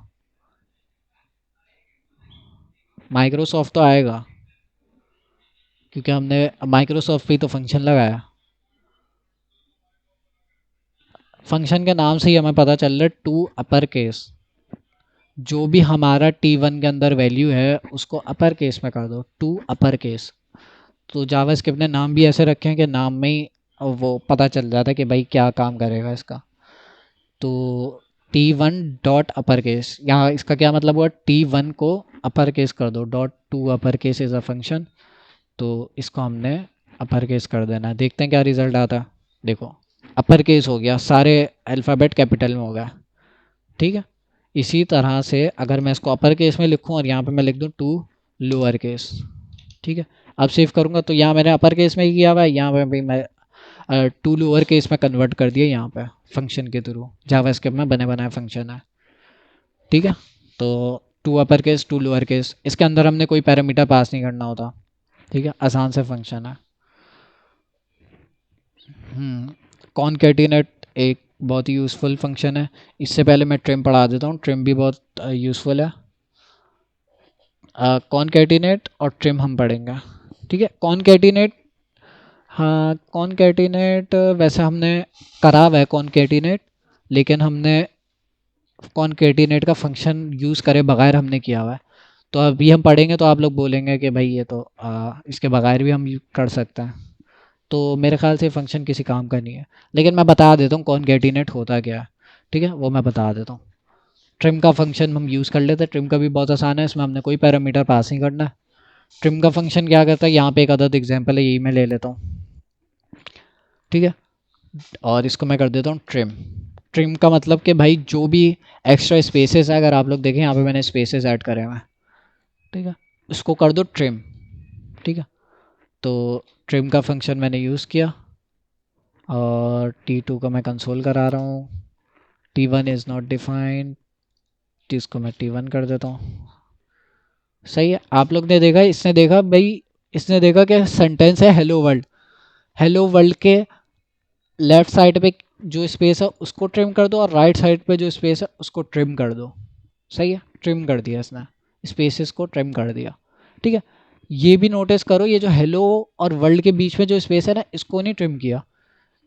माइक्रोसॉफ्ट तो आएगा क्योंकि हमने माइक्रोसॉफ्ट पे ही तो फंक्शन लगाया। फंक्शन के नाम से ही हमें पता चल रहा है टू अपर केस, जो भी हमारा T1 के अंदर वैल्यू है उसको अपर केस में कर दो, टू अपर केस। तो जावास्क्रिप्ट ने नाम भी ऐसे रखे हैं कि नाम में ही वो पता चल जाता है कि भाई क्या काम करेगा इसका। तो T1 डॉट अपर केस, यहाँ इसका क्या मतलब हुआ, T1 को अपर केस कर दो, dot to upper case is a function. तो इसको हमने अपर केस कर देना है, देखते हैं क्या रिजल्ट आता है। देखो अपर केस हो गया, सारे अल्फ़ाबेट कैपिटल में हो गया, ठीक है। इसी तरह से अगर मैं इसको अपर केस में लिखूं और यहाँ पे मैं लिख दूं टू लोअर केस, ठीक है। अब सेव करूँगा तो यहाँ मैंने अपर केस में ही किया हुआ है, यहाँ पे भी मैं टू लोअर केस में कन्वर्ट कर दिया यहाँ पे फंक्शन के थ्रू, जावास्क्रिप्ट में बने बनाए फंक्शन है, ठीक है। तो to upper case to lower case, इसके अंदर हमने कोई पैरामीटर पास नहीं करना होता, ठीक है, आसान से फंक्शन है। कॉनकैटिनेट एक बहुत ही यूज़फुल फंक्शन है। इससे पहले मैं ट्रिम पढ़ा देता हूँ, ट्रिम भी बहुत यूज़फुल है। कॉनकैटिनेट और ट्रिम हम पढ़ेंगे, ठीक है। कॉनकैटिनेट, हाँ कॉनकैटिनेट वैसे हमने करा हुआ है कॉनकैटिनेट, लेकिन हमने कॉनकैटिनेट का फंक्शन यूज़ करे बगैर हमने किया हुआ है। तो अभी हम पढ़ेंगे तो आप लोग बोलेंगे कि भाई ये तो इसके बगैर भी हम कर सकते हैं। तो मेरे ख्याल से फंक्शन किसी काम का नहीं है, लेकिन मैं बता देता हूँ कॉनकैटिनेट होता क्या है, ठीक है, वो मैं बता देता हूँ। ट्रिम का फंक्शन हम यूज़ कर लेते हैं, ट्रिम का भी बहुत आसान है, इसमें हमने कोई पैरामीटर पास नहीं करना है। ट्रिम का फंक्शन क्या करता है, यहाँ पे एक अदद एग्जांपल है, यही मैं ले लेता हूँ, ठीक है। और इसको मैं कर देता हूँ ट्रिम। ट्रिम का मतलब कि भाई जो भी एक्स्ट्रा स्पेसेस है, अगर आप लोग देखें यहाँ पे मैंने स्पेसेस ऐड करे हुए हैं, ठीक है, उसको कर दो ट्रिम, ठीक है। तो ट्रिम का फंक्शन मैंने यूज़ किया और T2 का मैं कंसोल करा रहा हूँ, T1 इज़ नॉट डिफाइंड, जिसको मैं T1 कर देता हूँ। सही है, आप लोग ने देखा, इसने देखा भाई, इसने देखा कि सेंटेंस है हेलो वर्ल्ड, हेलो वर्ल्ड के लेफ्ट साइड पे जो स्पेस है उसको ट्रिम कर दो और राइट साइड पे जो स्पेस है उसको ट्रिम कर दो। सही है, ट्रिम कर दिया इसने, स्पेसेस को ट्रिम कर दिया, ठीक है। ये भी नोटिस करो, ये जो हेलो और वर्ल्ड के बीच में जो स्पेस है ना, इसको नहीं ट्रिम किया,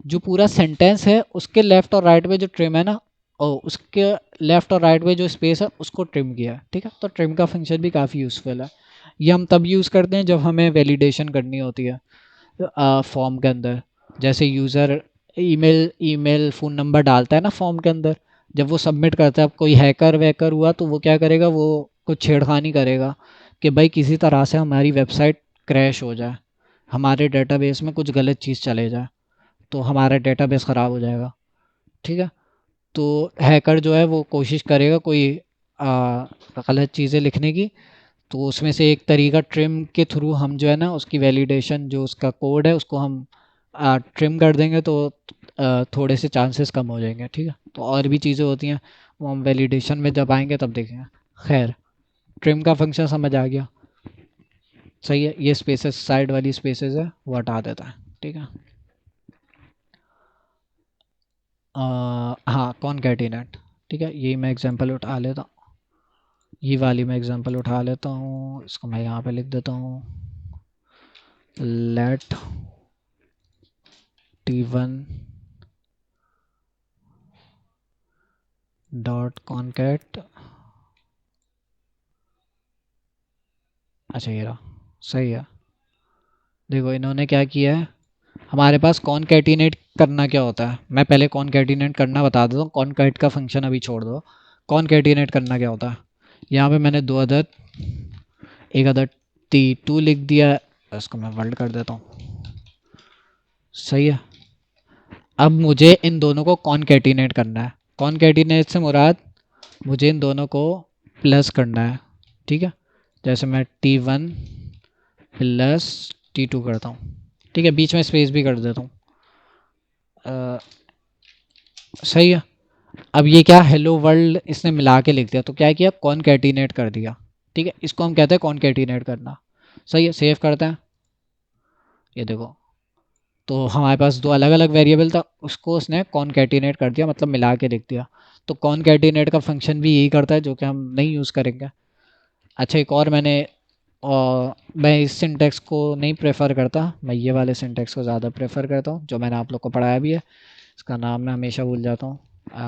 जो पूरा सेंटेंस है उसके लेफ्ट और राइट में जो ट्रिम है ना, और उसके लेफ्ट और राइट में जो स्पेस है उसको ट्रिम किया, ठीक है। तो ट्रिम का फंक्शन भी काफ़ी यूज़फुल है। ये हम तब यूज़ करते हैं जब हमें वैलिडेशन करनी होती है फॉर्म के अंदर। जैसे user email email phone number डालता है ना फॉर्म के अंदर, जब वो सबमिट करता है, अब कोई हैकर वैकर हुआ तो वो क्या करेगा, वो कुछ छेड़खानी करेगा कि भाई किसी तरह से हमारी वेबसाइट क्रैश हो जाए, हमारे डेटाबेस में कुछ गलत चीज़ चले जाए, तो हमारा डेटाबेस ख़राब हो जाएगा, ठीक है। तो हैकर जो है वो कोशिश करेगा कोई गलत चीज़ें लिखने की, तो उसमें से एक तरीका ट्रिम के थ्रू हम जो है ना उसकी वैलिडेशन, जो उसका कोड है उसको हम ट्रिम कर देंगे, तो थोड़े से चांसेस कम हो जाएंगे, ठीक है। तो और भी चीज़ें होती हैं, वो हम वैलिडेशन में जब आएंगे तब देखेंगे। खैर, ट्रिम का फंक्शन समझ आ गया, सही है। ये स्पेसेस, साइड वाली स्पेसेस है वो हटा देता है, ठीक है। हाँ कॉनकैटिनेट, ठीक है, यही मैं एग्जांपल उठा लेता हूँ, ये वाली मैं एग्जांपल उठा लेता हूँ, इसको मैं यहाँ पे लिख देता हूँ, लेट T1 डॉट कॉनकैट, अच्छा ये रहा, सही है। देखो इन्होंने क्या किया है, हमारे पास कॉनकैटिनेट करना क्या होता है, मैं पहले कॉनकैटिनेट करना बता देता हूँ, कॉनकैट का फंक्शन अभी छोड़ दो। कॉनकैटिनेट करना क्या होता है, यहाँ पे मैंने दो अदद, एक अदद T2 लिख दिया, इसको मैं वर्ल्ड कर देता हूँ, सही है। अब मुझे इन दोनों को कॉनकैटिनेट करना है, कॉनकैटिनेट से मुराद मुझे इन दोनों को प्लस करना है, ठीक है। जैसे मैं T1 प्लस T2 करता हूँ, ठीक है, बीच में स्पेस भी कर देता हूँ, सही है। अब ये क्या, हेलो वर्ल्ड इसने मिला के लिख दिया, तो क्या किया, कॉनकैटिनेट कर दिया, ठीक है, इसको हम कहते हैं कॉनकैटिनेट करना। सही है, सेव करते हैं, ये देखो, तो हमारे पास दो अलग अलग वेरिएबल था, उसको उसने कॉनकैटिनेट कर दिया, मतलब मिला के लिख दिया। तो कॉनकैटिनेट का फंक्शन भी यही करता है, जो कि हम नहीं यूज़ करेंगे। अच्छा एक और मैंने, और मैं इस सिंटेक्स को नहीं प्रेफर करता, मैं ये वाले सिंटेक्स को ज़्यादा प्रेफर करता हूँ, जो मैंने आप लोग को पढ़ाया भी है। इसका नाम मैं हमेशा भूल जाता हूँ,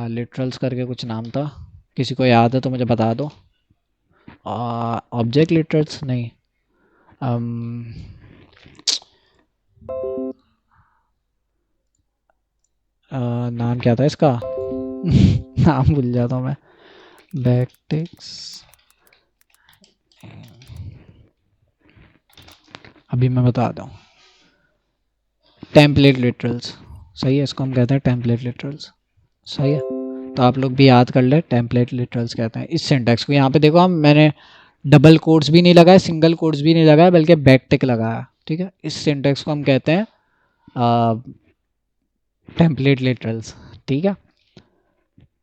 लिटरल्स करके कुछ नाम था, किसी को याद है तो मुझे बता दो। ऑब्जेक्ट लिटरल्स नहीं, अम, नाम क्या था इसका नाम भूल जाता हूँ मैं। बैकटिक्स, अभी मैं बताता हूँ। टेम्पलेट लिटरल्स, सही है, इसको हम कहते हैं टेम्पलेट लिटरल्स। सही है, तो आप लोग भी याद कर ले, टेम्पलेट लिटरल्स कहते हैं इस सिंटैक्स को। यहाँ पे देखो हम, मैंने डबल कोट्स भी नहीं लगाए, सिंगल कोट्स भी नहीं लगाया, बल्कि बैकटिक लगाया। ठीक है, इस सिंटैक्स को हम कहते हैं टेम्पलेट लिटरल्स। ठीक है,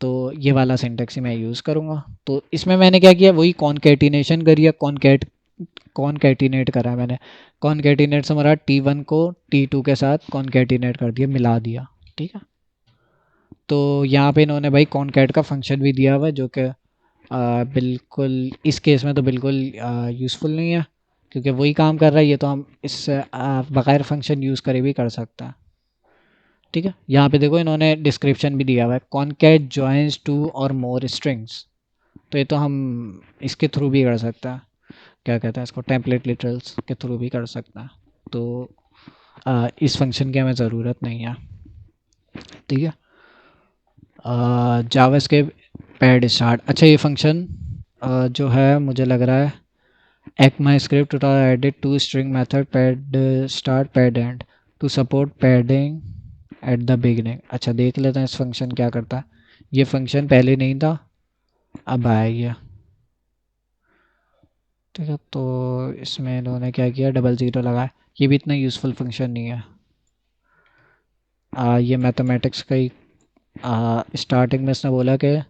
तो ये वाला सिंटैक्स ही मैं यूज़ करूँगा। तो इसमें मैंने क्या किया, वही कॉन्केटिनेशन करी है, कॉन्केटिनेट करा है मैंने। कॉन्केटिनेट से हमारा T1 को T2 के साथ कॉन्केटिनेट कर दिया, मिला दिया। ठीक है, तो यहाँ पे इन्होंने भाई कॉन्कैट का फंक्शन भी दिया हुआ है, जो कि बिल्कुल इस केस में तो बिल्कुल यूज़फुल नहीं है, क्योंकि वही काम कर रहा है ये, तो हम इससे बगैर फंक्शन यूज़ करे भी कर सकते हैं। ठीक है, यहाँ पे देखो इन्होंने डिस्क्रिप्शन भी दिया हुआ है, कॉन्कैट जॉइंस टू और मोर स्ट्रिंग्स। तो ये तो हम इसके थ्रू भी कर सकते हैं, क्या कहते हैं इसको, टेम्पलेट लिटरल्स के थ्रू भी कर सकते हैं। तो इस फंक्शन की हमें ज़रूरत नहीं है। ठीक है, जावास्क्रिप्ट पैड स्टार्ट, अच्छा ये फंक्शन जो है मुझे लग रहा है ECMAScript added to string method pad start pad end to support padding at the beginning। अच्छा देख लेते हैं इस फंक्शन क्या करता है। ये फंक्शन पहले नहीं था, अब आएगा। ठीक है, तो इसमें इन्होंने क्या किया, डबल ज़ीरो लगाया। ये भी इतना यूज़फुल फंक्शन नहीं है। ये मैथमेटिक्स का ही स्टार्टिंग में इसने बोला कि,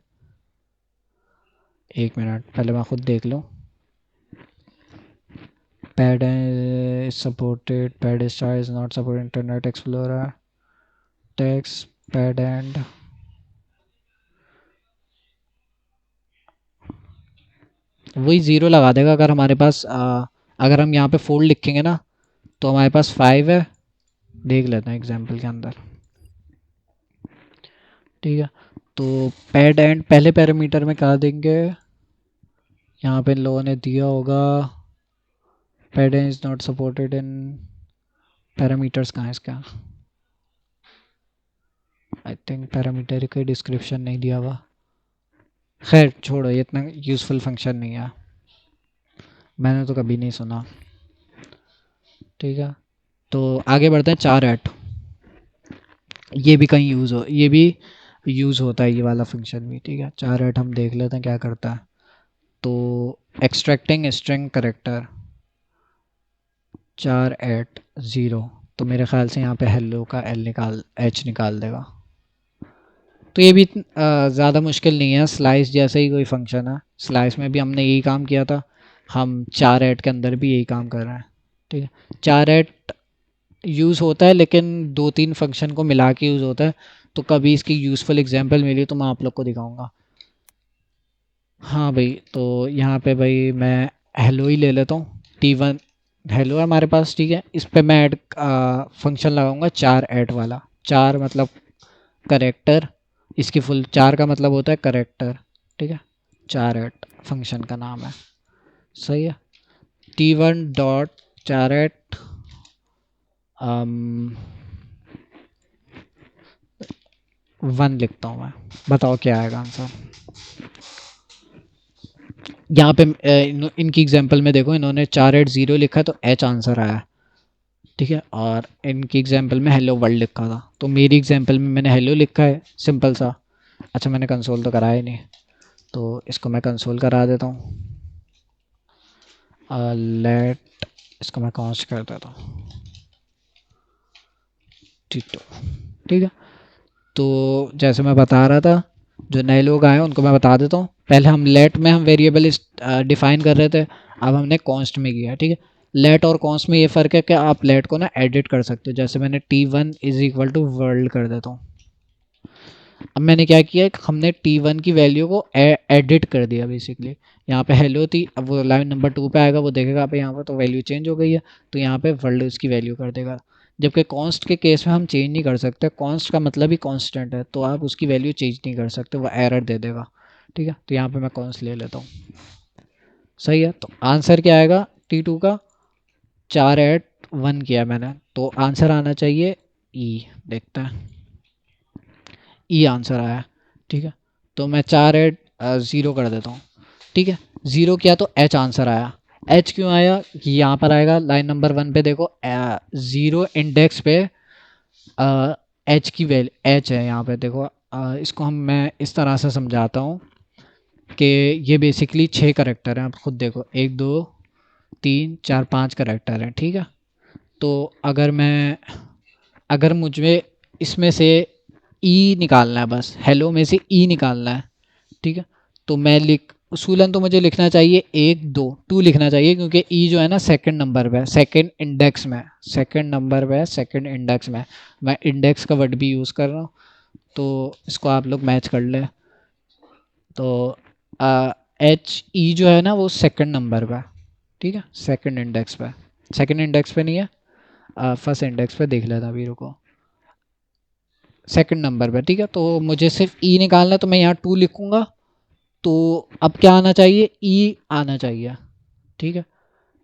एक मिनट पहले मैं खुद देख लूँ। Pad is supported, pad star is not supported, internet explorer text pad and वही ज़ीरो लगा देगा अगर हमारे पास अगर हम यहाँ पे 4 लिखेंगे ना, तो हमारे पास 5 है। देख लेते हैं एग्जांपल के अंदर। ठीक है, तो पैड एंड पहले पैरामीटर में क्या देंगे, यहाँ पे इन लोगों ने दिया होगा pad and is not supported in, parameters कहाँ है इसका, आई थिंक पैरामीटर का डिस्क्रिप्शन नहीं दिया हुआ। खैर छोड़ो, ये इतना यूज़फुल फंक्शन नहीं है, मैंने तो कभी नहीं सुना। ठीक है, तो आगे बढ़ते हैं। 4 ये भी कहीं यूज़ हो, ये भी यूज़ होता है ये वाला फंक्शन भी। ठीक है, 4 हम देख लेते हैं क्या करता है। तो एक्सट्रैक्टिंग स्ट्रिंग करेक्टर 4@0, तो मेरे ख्याल से यहाँ पे हेलो का एच निकाल देगा। तो ये भी ज़्यादा मुश्किल नहीं है, स्लाइस जैसे ही कोई फंक्शन है। स्लाइस में भी हमने यही काम किया था, हम 4 के अंदर भी यही काम कर रहे हैं। ठीक है, 4 यूज़ होता है, लेकिन 2-3 फंक्शन को मिला के यूज़ होता है। तो कभी इसकी यूज़फुल एग्जांपल मिली तो मैं आप लोग को दिखाऊंगा। हाँ भाई, तो यहाँ पे भाई मैं हेलो ही ले लेता हूँ। T1 हेलो है हमारे पास। ठीक है, इस पे मैं ऐड फंक्शन लगाऊंगा 4 वाला। 4 मतलब करेक्टर, इसकी फुल 4 का मतलब होता है करेक्टर। ठीक है, 4 फंक्शन का नाम है। सही है, T1 डॉट 4 1 लिखता हूँ मैं, बताओ क्या आएगा आंसर। यहाँ पे इनकी एग्जांपल में देखो, इन्होंने 480 लिखा तो एच आंसर आया। ठीक है, और इनकी एग्जांपल में हेलो वर्ल्ड लिखा था, तो मेरी एग्जांपल में मैंने हेलो लिखा है, सिंपल सा। अच्छा मैंने कंसोल तो कराया ही नहीं, तो इसको मैं कंसोल करा देता हूँ। लेट, इसको मैं कॉन्स्ट कर देता हूँ टीटो। ठीक है, तो जैसे मैं बता रहा था, जो नए लोग आए उनको मैं बता देता हूँ। पहले हम लेट में हम वेरिएबल डिफाइन कर रहे थे, अब हमने कॉन्स्ट में किया। ठीक है, लेट और कॉन्स्ट में ये फ़र्क है कि आप लेट को ना एडिट कर सकते हो। जैसे मैंने T1 is equal to world कर देता हूँ। अब मैंने क्या किया, हमने T1 की वैल्यू को एडिट कर दिया बेसिकली। यहाँ पे हेलो थी, अब वो लाइन नंबर 2 पे आएगा, वो देखेगा पे यहाँ पर तो वैल्यू चेंज हो गई है, तो यहाँ पे वर्ल्ड उसकी वैल्यू कर देगा। जबकि कॉन्स्ट के केस में हम चेंज नहीं कर सकते, कॉन्स्ट का मतलब ही कांस्टेंट है, तो आप उसकी वैल्यू चेंज नहीं कर सकते, वो एरर दे देगा। ठीक है, तो यहाँ पे मैं कॉन्स्ट ले लेता हूँ। सही है, तो आंसर क्या आएगा T2 का, 4 8 1 किया मैंने, तो आंसर आना चाहिए ई। देखते हैं, ई आंसर आया। ठीक है, तो मैं 4 8 0 कर देता हूँ। ठीक है, 0 किया तो एच आंसर आया। एच क्यों आया कि यहाँ पर आएगा लाइन नंबर 1 पे, देखो 0 इंडेक्स पे एच की वैल्यू एच है यहाँ पे, देखो इसको हम मैं इस तरह से समझाता हूँ कि ये बेसिकली 6 करेक्टर हैं, आप खुद देखो 1 2 3 4 5 करेक्टर हैं। ठीक है, तो अगर मुझे इसमें से ई निकालना है, बस हेलो में से ई निकालना है। ठीक है, तो मैं लिख उसूलन तो मुझे लिखना चाहिए 1 2 लिखना चाहिए, क्योंकि ई जो है ना सेकंड नंबर पे, सेकंड इंडेक्स में, सेकंड नंबर पे, सेकंड इंडेक्स में। मैं इंडेक्स का वर्ड भी यूज़ कर रहा हूँ, तो इसको आप लोग मैच कर ले। तो एच ई जो है ना वो सेकंड नंबर पे। ठीक है, सेकंड इंडेक्स पे, सेकंड इंडेक्स पे नहीं है, फर्स्ट इंडेक्स पे देख लेता अभी, रुको, सेकंड नंबर पे। ठीक है, तो मुझे सिर्फ ई निकालना है, तो मैं यहाँ 2 लिखूंगा, तो अब क्या आना चाहिए, ई आना चाहिए। ठीक है,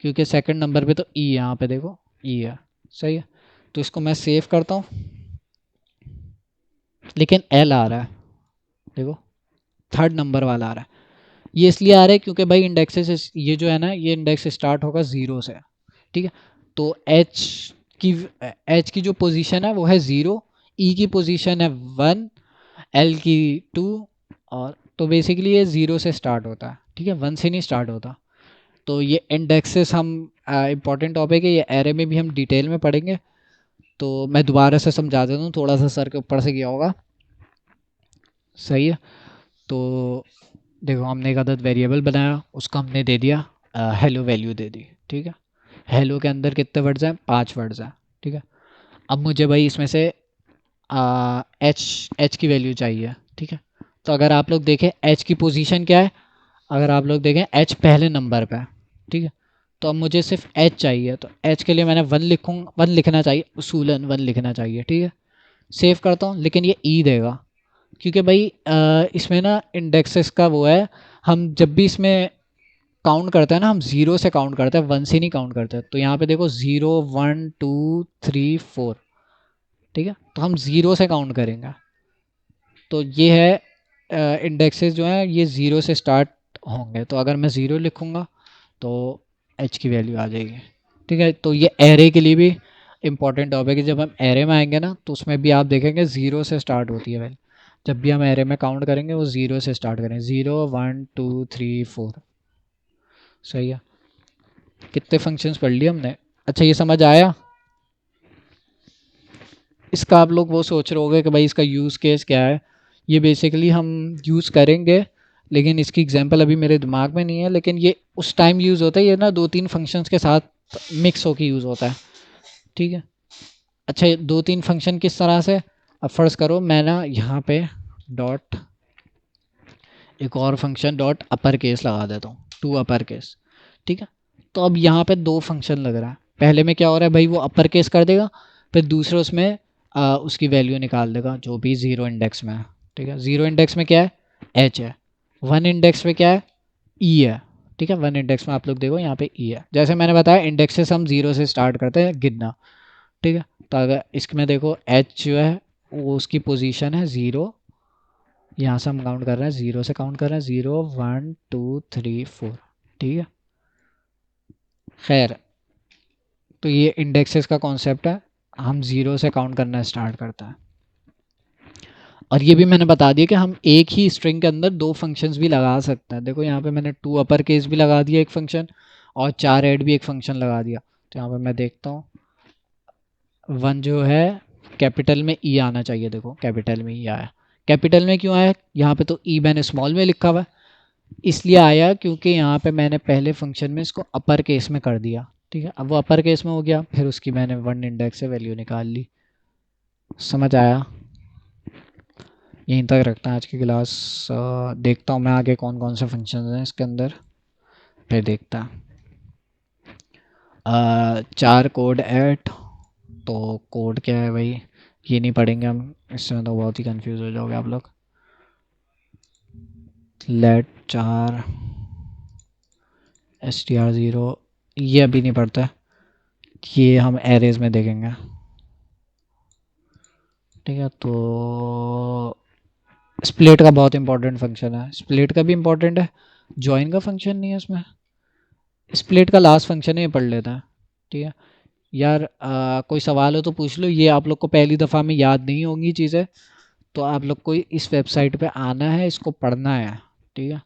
क्योंकि सेकंड नंबर पे तो ई यहाँ पे देखो ई है। सही है, तो इसको मैं सेव करता हूँ, लेकिन एल आ रहा है, देखो थर्ड नंबर वाला आ रहा है। ये इसलिए आ रहा है क्योंकि भाई इंडेक्सेस, ये जो है ना ये इंडेक्स स्टार्ट होगा 0 से। ठीक है, तो की एच की जो पोजीशन है वो है 0, ई की पोजीशन है 1, एल की 2, और तो बेसिकली ये 0 से स्टार्ट होता है। ठीक है, 1 से नहीं स्टार्ट होता। तो ये इंडेक्सेस हम इम्पॉर्टेंट टॉपिक है, ये एरे में भी हम डिटेल में पढ़ेंगे, तो मैं दोबारा से समझा देता हूँ, थोड़ा सा सर के ऊपर से गया होगा। सही है, तो देखो हमने एक अदद वेरिएबल बनाया, उसको हमने दे दिया हेलो वैल्यू दे दी। ठीक है, हेलो के अंदर कितने वर्ड्स हैं, 5 वर्ड्स हैं। ठीक है, अब मुझे भाई इसमें से एच एच की वैल्यू चाहिए। ठीक है, तो अगर आप लोग देखें एच की पोजीशन क्या है, अगर आप लोग देखें एच पहले नंबर पे है। ठीक है, तो अब मुझे सिर्फ एच चाहिए, तो एच के लिए मैंने 1 लिखूँगा, 1 लिखना चाहिए, उसूलन 1 लिखना चाहिए। ठीक है, सेव करता हूँ, लेकिन ये ई देगा, क्योंकि भाई इसमें ना इंडेक्सेस का वो है, हम जब भी इसमें काउंट करते हैं ना, हम 0 से काउंट करते हैं, 1 से नहीं काउंट करते। तो यहाँ पे देखो 0 1 2 3 4। ठीक है, तो हम 0 से काउंट करेंगे, तो ये है इंडेक्सेस जो हैं ये 0 से स्टार्ट होंगे, तो अगर मैं 0 लिखूँगा तो एच की वैल्यू आ जाएगी। ठीक है, तो ये एरे के लिए भी इम्पॉर्टेंट टॉपिक है, जब हम एरे में आएंगे ना तो उसमें भी आप देखेंगे 0 से स्टार्ट होती है वैल्यू। जब भी हम एरे में काउंट करेंगे वो 0 से स्टार्ट करें, 0 1 2 3 4। सही है, कितने फंक्शंस पढ़ लिए हमने। अच्छा, ये समझ आया। इसका आप लोग वो सोच रहे होगे कि भाई इसका यूज़ केस क्या है। ये बेसिकली हम यूज़ करेंगे, लेकिन इसकी एग्जांपल अभी मेरे दिमाग में नहीं है, लेकिन ये उस टाइम यूज़ होता है, ये ना 2 3 फंक्शंस के साथ मिक्स होकर यूज़ होता है। ठीक है, अच्छा, 2 3 फंक्शन किस तरह से, अब फ़र्ज़ करो मैं ना यहाँ पे डॉट एक और फंक्शन डॉट अपर केस लगा देता हूँ, टू अपर केस। ठीक है, तो अब यहाँ पे 2 फंक्शन लग रहा है, पहले में क्या हो रहा है भाई, वो अपर केस कर देगा, फिर दूसरे उसमें उसकी वैल्यू निकाल देगा जो भी 0 इंडेक्स में है। ठीक है, 0 इंडेक्स में क्या है, एच है, 1 इंडेक्स में क्या है, ई है। ठीक है, 1 इंडेक्स में आप लोग देखो यहाँ पे ई है, जैसे मैंने बताया इंडेक्सेस हम 0 से स्टार्ट करते हैं गिनना। ठीक है, तो अगर इसमें देखो एच जो है वो उसकी पोजीशन है 0, यहाँ से हम काउंट कर रहे हैं 0 से काउंट कर रहे हैं, 0 1 2 3 4। ठीक है, खैर, तो ये इंडेक्सेस का कॉन्सेप्ट है, हम 0 से काउंट करना स्टार्ट करते हैं। और ये भी मैंने बता दिया कि हम एक ही स्ट्रिंग के अंदर 2 फंक्शंस भी लगा सकते हैं। देखो यहाँ पे मैंने 2 अपर केस भी लगा दिया एक फंक्शन, और 4 ऐड भी एक फंक्शन लगा दिया। तो यहाँ पे मैं देखता हूँ 1 जो है कैपिटल में ई आना चाहिए, देखो कैपिटल में ई आया। कैपिटल में क्यों आया, यहाँ पे तो ई मैंने स्मॉल में लिखा हुआ है, इसलिए आया क्योंकि यहाँ पे मैंने पहले फंक्शन में इसको अपर केस में कर दिया। ठीक है, अब वो अपर केस में हो गया, फिर उसकी मैंने 1 इंडेक्स से वैल्यू निकाल ली। समझ आया। यहीं तक रखता है आज की क्लास। देखता हूँ मैं आगे कौन कौन से फंक्शन हैं इसके अंदर, फिर देखता। 4 कोड ऐड तो कोड क्या है भाई, ये नहीं पढ़ेंगे हम, इसमें तो बहुत ही कंफ्यूज हो जाओगे आप लोग। लेट 4 str0, ये अभी नहीं पढ़ता, ये हम एरेज में देखेंगे। ठीक है, तो स्प्लिट का बहुत इंपॉर्टेंट फंक्शन है, स्प्लिट का भी इंपॉर्टेंट है, ज्वाइन का फंक्शन नहीं है इसमें, स्प्लिट का लास्ट फंक्शन है, ये पढ़ लेता है। ठीक है यार, कोई सवाल हो तो पूछ लो, ये आप लोग को पहली दफ़ा में याद नहीं होंगी चीज़ें, तो आप लोग को इस वेबसाइट पे आना है, इसको पढ़ना है। ठीक है,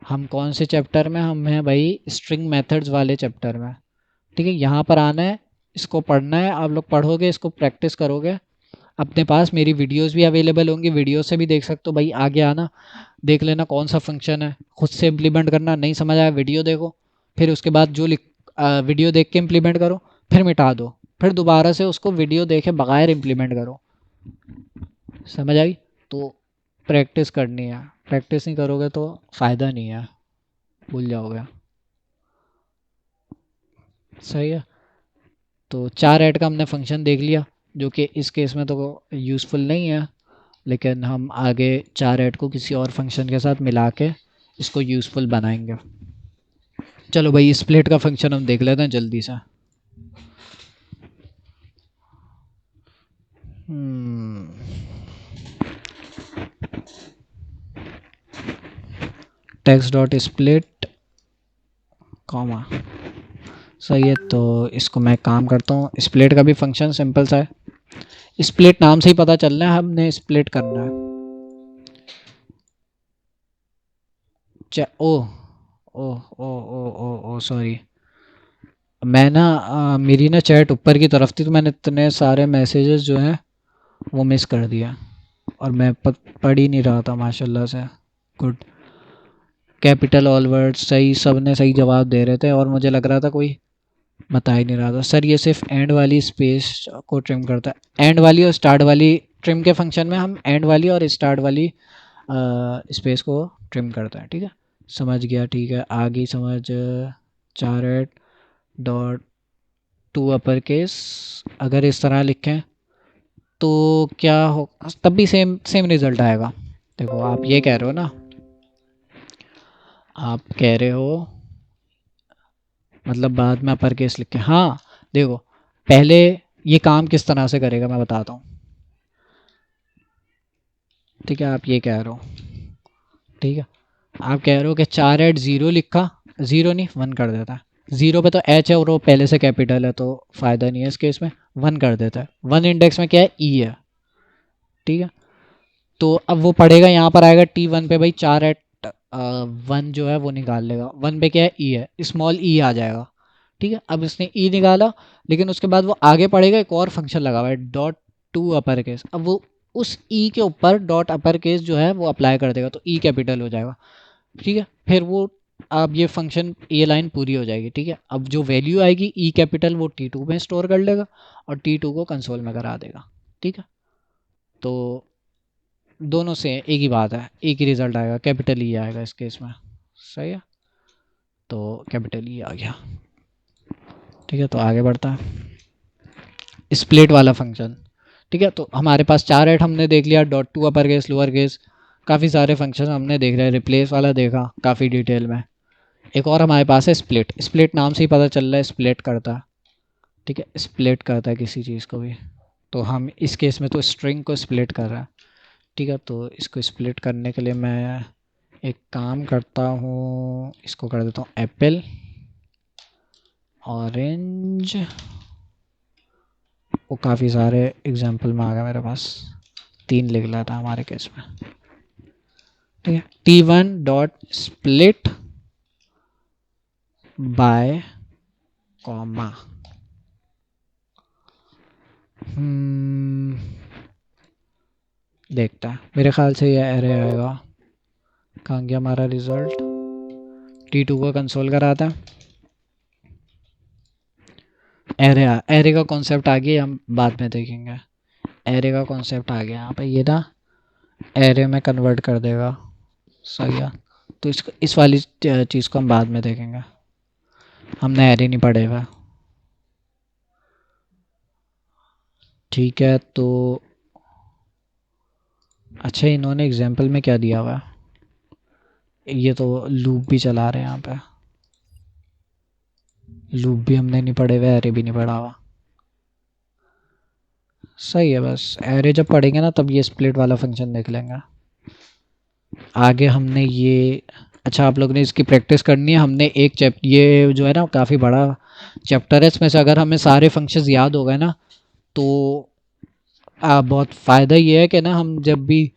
हम कौन से चैप्टर में, हम हैं भाई स्ट्रिंग मेथड्स वाले चैप्टर में। ठीक है, यहाँ पर आना है, इसको पढ़ना है, आप लोग पढ़ोगे, इसको प्रैक्टिस करोगे। अपने पास मेरी वीडियोस भी अवेलेबल होंगी, वीडियो से भी देख सकते हो भाई, आगे आना, देख लेना कौन सा फंक्शन है, खुद से इम्प्लीमेंट करना, नहीं समझ आया वीडियो देखो, फिर उसके बाद जो वीडियो देख के इम्प्लीमेंट करो, फिर मिटा दो, फिर दोबारा से उसको वीडियो देखे बगैर इम्प्लीमेंट करो। समझ आई? तो प्रैक्टिस करनी है, प्रैक्टिस नहीं करोगे तो फ़ायदा नहीं है, भूल जाओगे। सही है, तो 4 ऐड का हमने फंक्शन देख लिया, जो कि इस केस में तो यूज़फुल नहीं है, लेकिन हम आगे 4 ऐड को किसी और फंक्शन के साथ मिला के इसको यूज़फुल बनाएंगे। चलो भाई, स्प्लिट का फंक्शन हम देख लेते हैं जल्दी से। टेक्स्ट डॉट स्प्लिट कॉमा, सही है, तो इसको मैं काम करता हूँ। स्प्लिट का भी फंक्शन सिंपल सा है, स्प्लिट नाम से ही पता चल रहा है हमने स्प्लिट करना है। ओ ओ ओ ओ ओ ओ सॉरी, मैं ना मेरी ना चैट ऊपर की तरफ थी, तो मैंने इतने सारे मैसेजेस जो हैं वो मिस कर दिया, और मैं पढ़ ही नहीं रहा था माशाल्लाह से। गुड, कैपिटल ऑल वर्ड्स सही, सब ने सही जवाब दे रहे थे, और मुझे लग रहा था कोई बता ही नहीं रहा था। सर ये सिर्फ एंड वाली स्पेस को ट्रिम करता है, एंड वाली और स्टार्ट वाली, ट्रिम के फंक्शन में हम एंड वाली और स्टार्ट वाली स्पेस को ट्रिम करता है। ठीक है, समझ गया, ठीक है, आगे समझ। 4 add dot to upper case, अगर इस तरह लिखें तो क्या हो, तब भी सेम सेम रिजल्ट आएगा। देखो आप ये कह रहे हो ना, आप कह रहे हो मतलब बाद में अपर केस लिखे, हाँ देखो, पहले ये काम किस तरह से करेगा मैं बताता हूँ। ठीक है, आप ये कह रहे हो, ठीक है, आप कह रहे हो कि 4 ऐड 0 लिखा, 0 नहीं 1 कर देता है, 0 पे तो एच है और वो पहले से कैपिटल है, तो फ़ायदा नहीं है इस केस में, 1 कर देता है, 1 इंडेक्स में क्या है, ई है। ठीक है, तो अब वो पढ़ेगा, यहाँ पर आएगा T1 पे भाई 4 ऐड 1 जो है वो निकाल लेगा, 1 पे क्या है, ई है, स्मॉल ई आ जाएगा। ठीक है, अब इसने ई निकाला, लेकिन उसके बाद वो आगे पढ़ेगा, एक और फंक्शन लगा हुआ है डॉट टू अपर केस, अब वो उस ई के ऊपर डॉट अपर केस जो है वो अप्लाई कर देगा, तो ई कैपिटल हो जाएगा। ठीक है, फिर वो, अब ये फंक्शन, ये लाइन पूरी हो जाएगी। ठीक है, अब जो वैल्यू आएगी ई कैपिटल वो T2 में स्टोर कर लेगा, और T2 को कंसोल में करा देगा। ठीक है, तो दोनों से एक ही बात है, एक ही रिजल्ट आएगा, कैपिटल ई आएगा इस केस में। सही है, तो कैपिटल ई आ गया। ठीक है, तो आगे बढ़ता है स्प्लिट वाला फंक्शन। ठीक है, तो हमारे पास 4 ऐड हमने देख लिया, dot to upper case lower case, काफ़ी सारे फंक्शन हमने देख लिया, रिप्लेस वाला देखा काफ़ी डिटेल में। एक और हमारे पास है स्प्लिट, स्प्लिट नाम से ही पता चल रहा है स्प्लिट करता है। ठीक है, स्प्लिट करता है किसी चीज़ को भी, तो हम इस केस में तो स्ट्रिंग को स्प्लिट कर रहा है। ठीक है, तो इसको स्प्लिट करने के लिए मैं एक काम करता हूँ, इसको कर देता हूँ एप्पल ऑरेंज, वो काफ़ी सारे एग्जाम्पल में आ गया मेरे पास, 3 लिख लिया था हमारे केस में। ठीक है, T1 dot split bye comma, देखता है, मेरे ख्याल से ये एरे आएगा। कहाँ गया हमारा रिजल्ट, T2 को कंसोल कराता है, एरे एरे का कॉन्सेप्ट आ गया, हम बाद में देखेंगे। एरे का कॉन्सेप्ट आ गया यहाँ पे, ये ना एरे में कन्वर्ट कर देगा। सही है, तो इसको, इस वाली चीज़ को हम बाद में देखेंगे, हमने एरे नहीं पढ़े हुआ। ठीक है, तो अच्छा इन्होंने एग्जाम्पल में क्या दिया हुआ है, ये तो लूप भी चला रहे हैं यहाँ पे। लूप भी हमने नहीं पढ़े हुए, एरे भी नहीं पढ़ा हुआ। सही है, बस एरे जब पढ़ेंगे ना तब ये स्प्लिट वाला फंक्शन देख लेंगे। आगे हमने ये, अच्छा आप लोग ने इसकी प्रैक्टिस करनी है। हमने एक चैप्टर, ये जो है ना काफ़ी बड़ा चैप्टर है, इसमें से अगर हमें सारे फंक्शंस याद हो गए ना तो बहुत फ़ायदा ये है कि ना हम जब भी,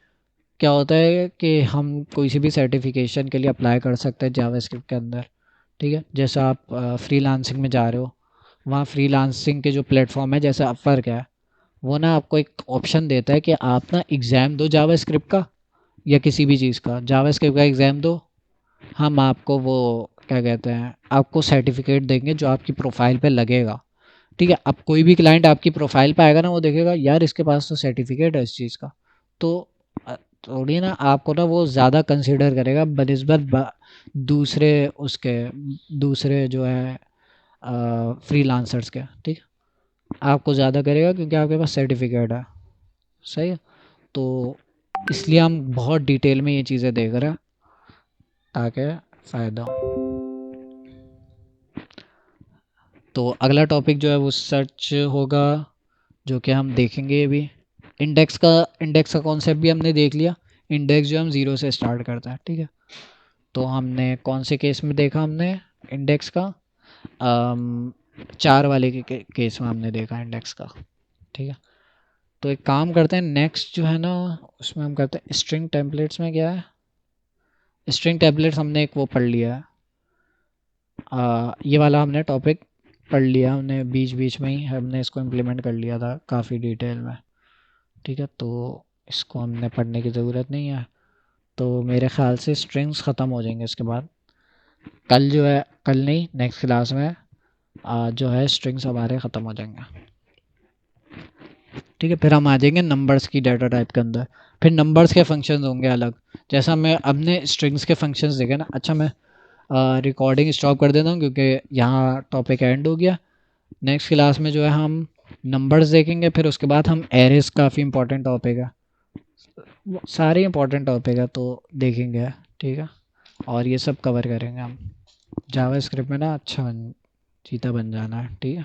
क्या होता है कि हम कोई सी भी सर्टिफिकेशन के लिए अप्लाई कर सकते हैं जावास्क्रिप्ट के अंदर। ठीक है, जैसे आप फ्रीलांसिंग में जा रहे हो, वहाँ फ्रीलांसिंग के जो प्लेटफॉर्म है जैसे अपवर्क है, वो ना आपको एक ऑप्शन देता है कि आप ना एग्ज़ाम दो जावास्क्रिप्ट का, या किसी भी चीज़ का जावास्क्रिप्ट का एग्ज़ाम दो, हम आपको वो क्या कहते हैं, आपको सर्टिफिकेट देंगे जो आपकी प्रोफाइल पे लगेगा। ठीक है, अब कोई भी क्लाइंट आपकी प्रोफाइल पे आएगा ना, वो देखेगा यार इसके पास तो सर्टिफिकेट है इस चीज़ का, तो थोड़ी ना आपको ना वो ज़्यादा कंसिडर करेगा बनस्बत दूसरे उसके, दूसरे जो है फ्रीलांसर्स के। ठीक है, आपको ज़्यादा करेगा क्योंकि आपके पास सर्टिफिकेट है। सही है, तो इसलिए हम बहुत डिटेल में ये चीज़ें देख रहे हैं ताकि फ़ायदा हो। तो अगला टॉपिक जो है वो सर्च होगा, जो कि हम देखेंगे अभी। इंडेक्स का कॉन्सेप्ट भी हमने देख लिया। इंडेक्स जो हम ज़ीरो से स्टार्ट करता है। ठीक है, तो हमने कौन से केस में देखा, हमने इंडेक्स का अम, 4 वाले के केस में हमने देखा इंडेक्स का। ठीक है, तो एक काम करते हैं, नेक्स्ट जो है ना उसमें हम करते हैं स्ट्रिंग टेम्पलेट्स में क्या है। स्ट्रिंग टेम्पलेट्स हमने एक वो पढ़ लिया है, ये वाला हमने टॉपिक पढ़ लिया, हमने बीच बीच में ही हमने इसको इम्प्लीमेंट कर लिया था काफ़ी डिटेल में। ठीक है, तो इसको हमने पढ़ने की ज़रूरत नहीं है। तो मेरे ख्याल से स्ट्रिंग्स ख़त्म हो जाएंगे इसके बाद। कल जो है, कल नहीं नेक्स्ट क्लास में जो है स्ट्रिंग्स हमारे ख़त्म हो जाएंगे। ठीक है, फिर हम आ जाएंगे नंबर्स की डाटा टाइप के अंदर। फिर नंबर्स के फंक्शंस होंगे अलग, जैसा मैं हमने स्ट्रिंग्स के फंक्शंस देखे ना। अच्छा मैं रिकॉर्डिंग स्टॉप कर देता हूँ क्योंकि यहाँ टॉपिक एंड हो गया। नेक्स्ट क्लास में जो है हम नंबर्स देखेंगे, फिर उसके बाद हम एरेस, काफ़ी इंपॉर्टेंट टॉपिक है, सारे इंपॉर्टेंट टॉपिक है तो देखेंगे। ठीक है, और ये सब कवर करेंगे हम। जावा स्क्रिप्ट में ना अच्छा चीता बन जाना है। ठीक है।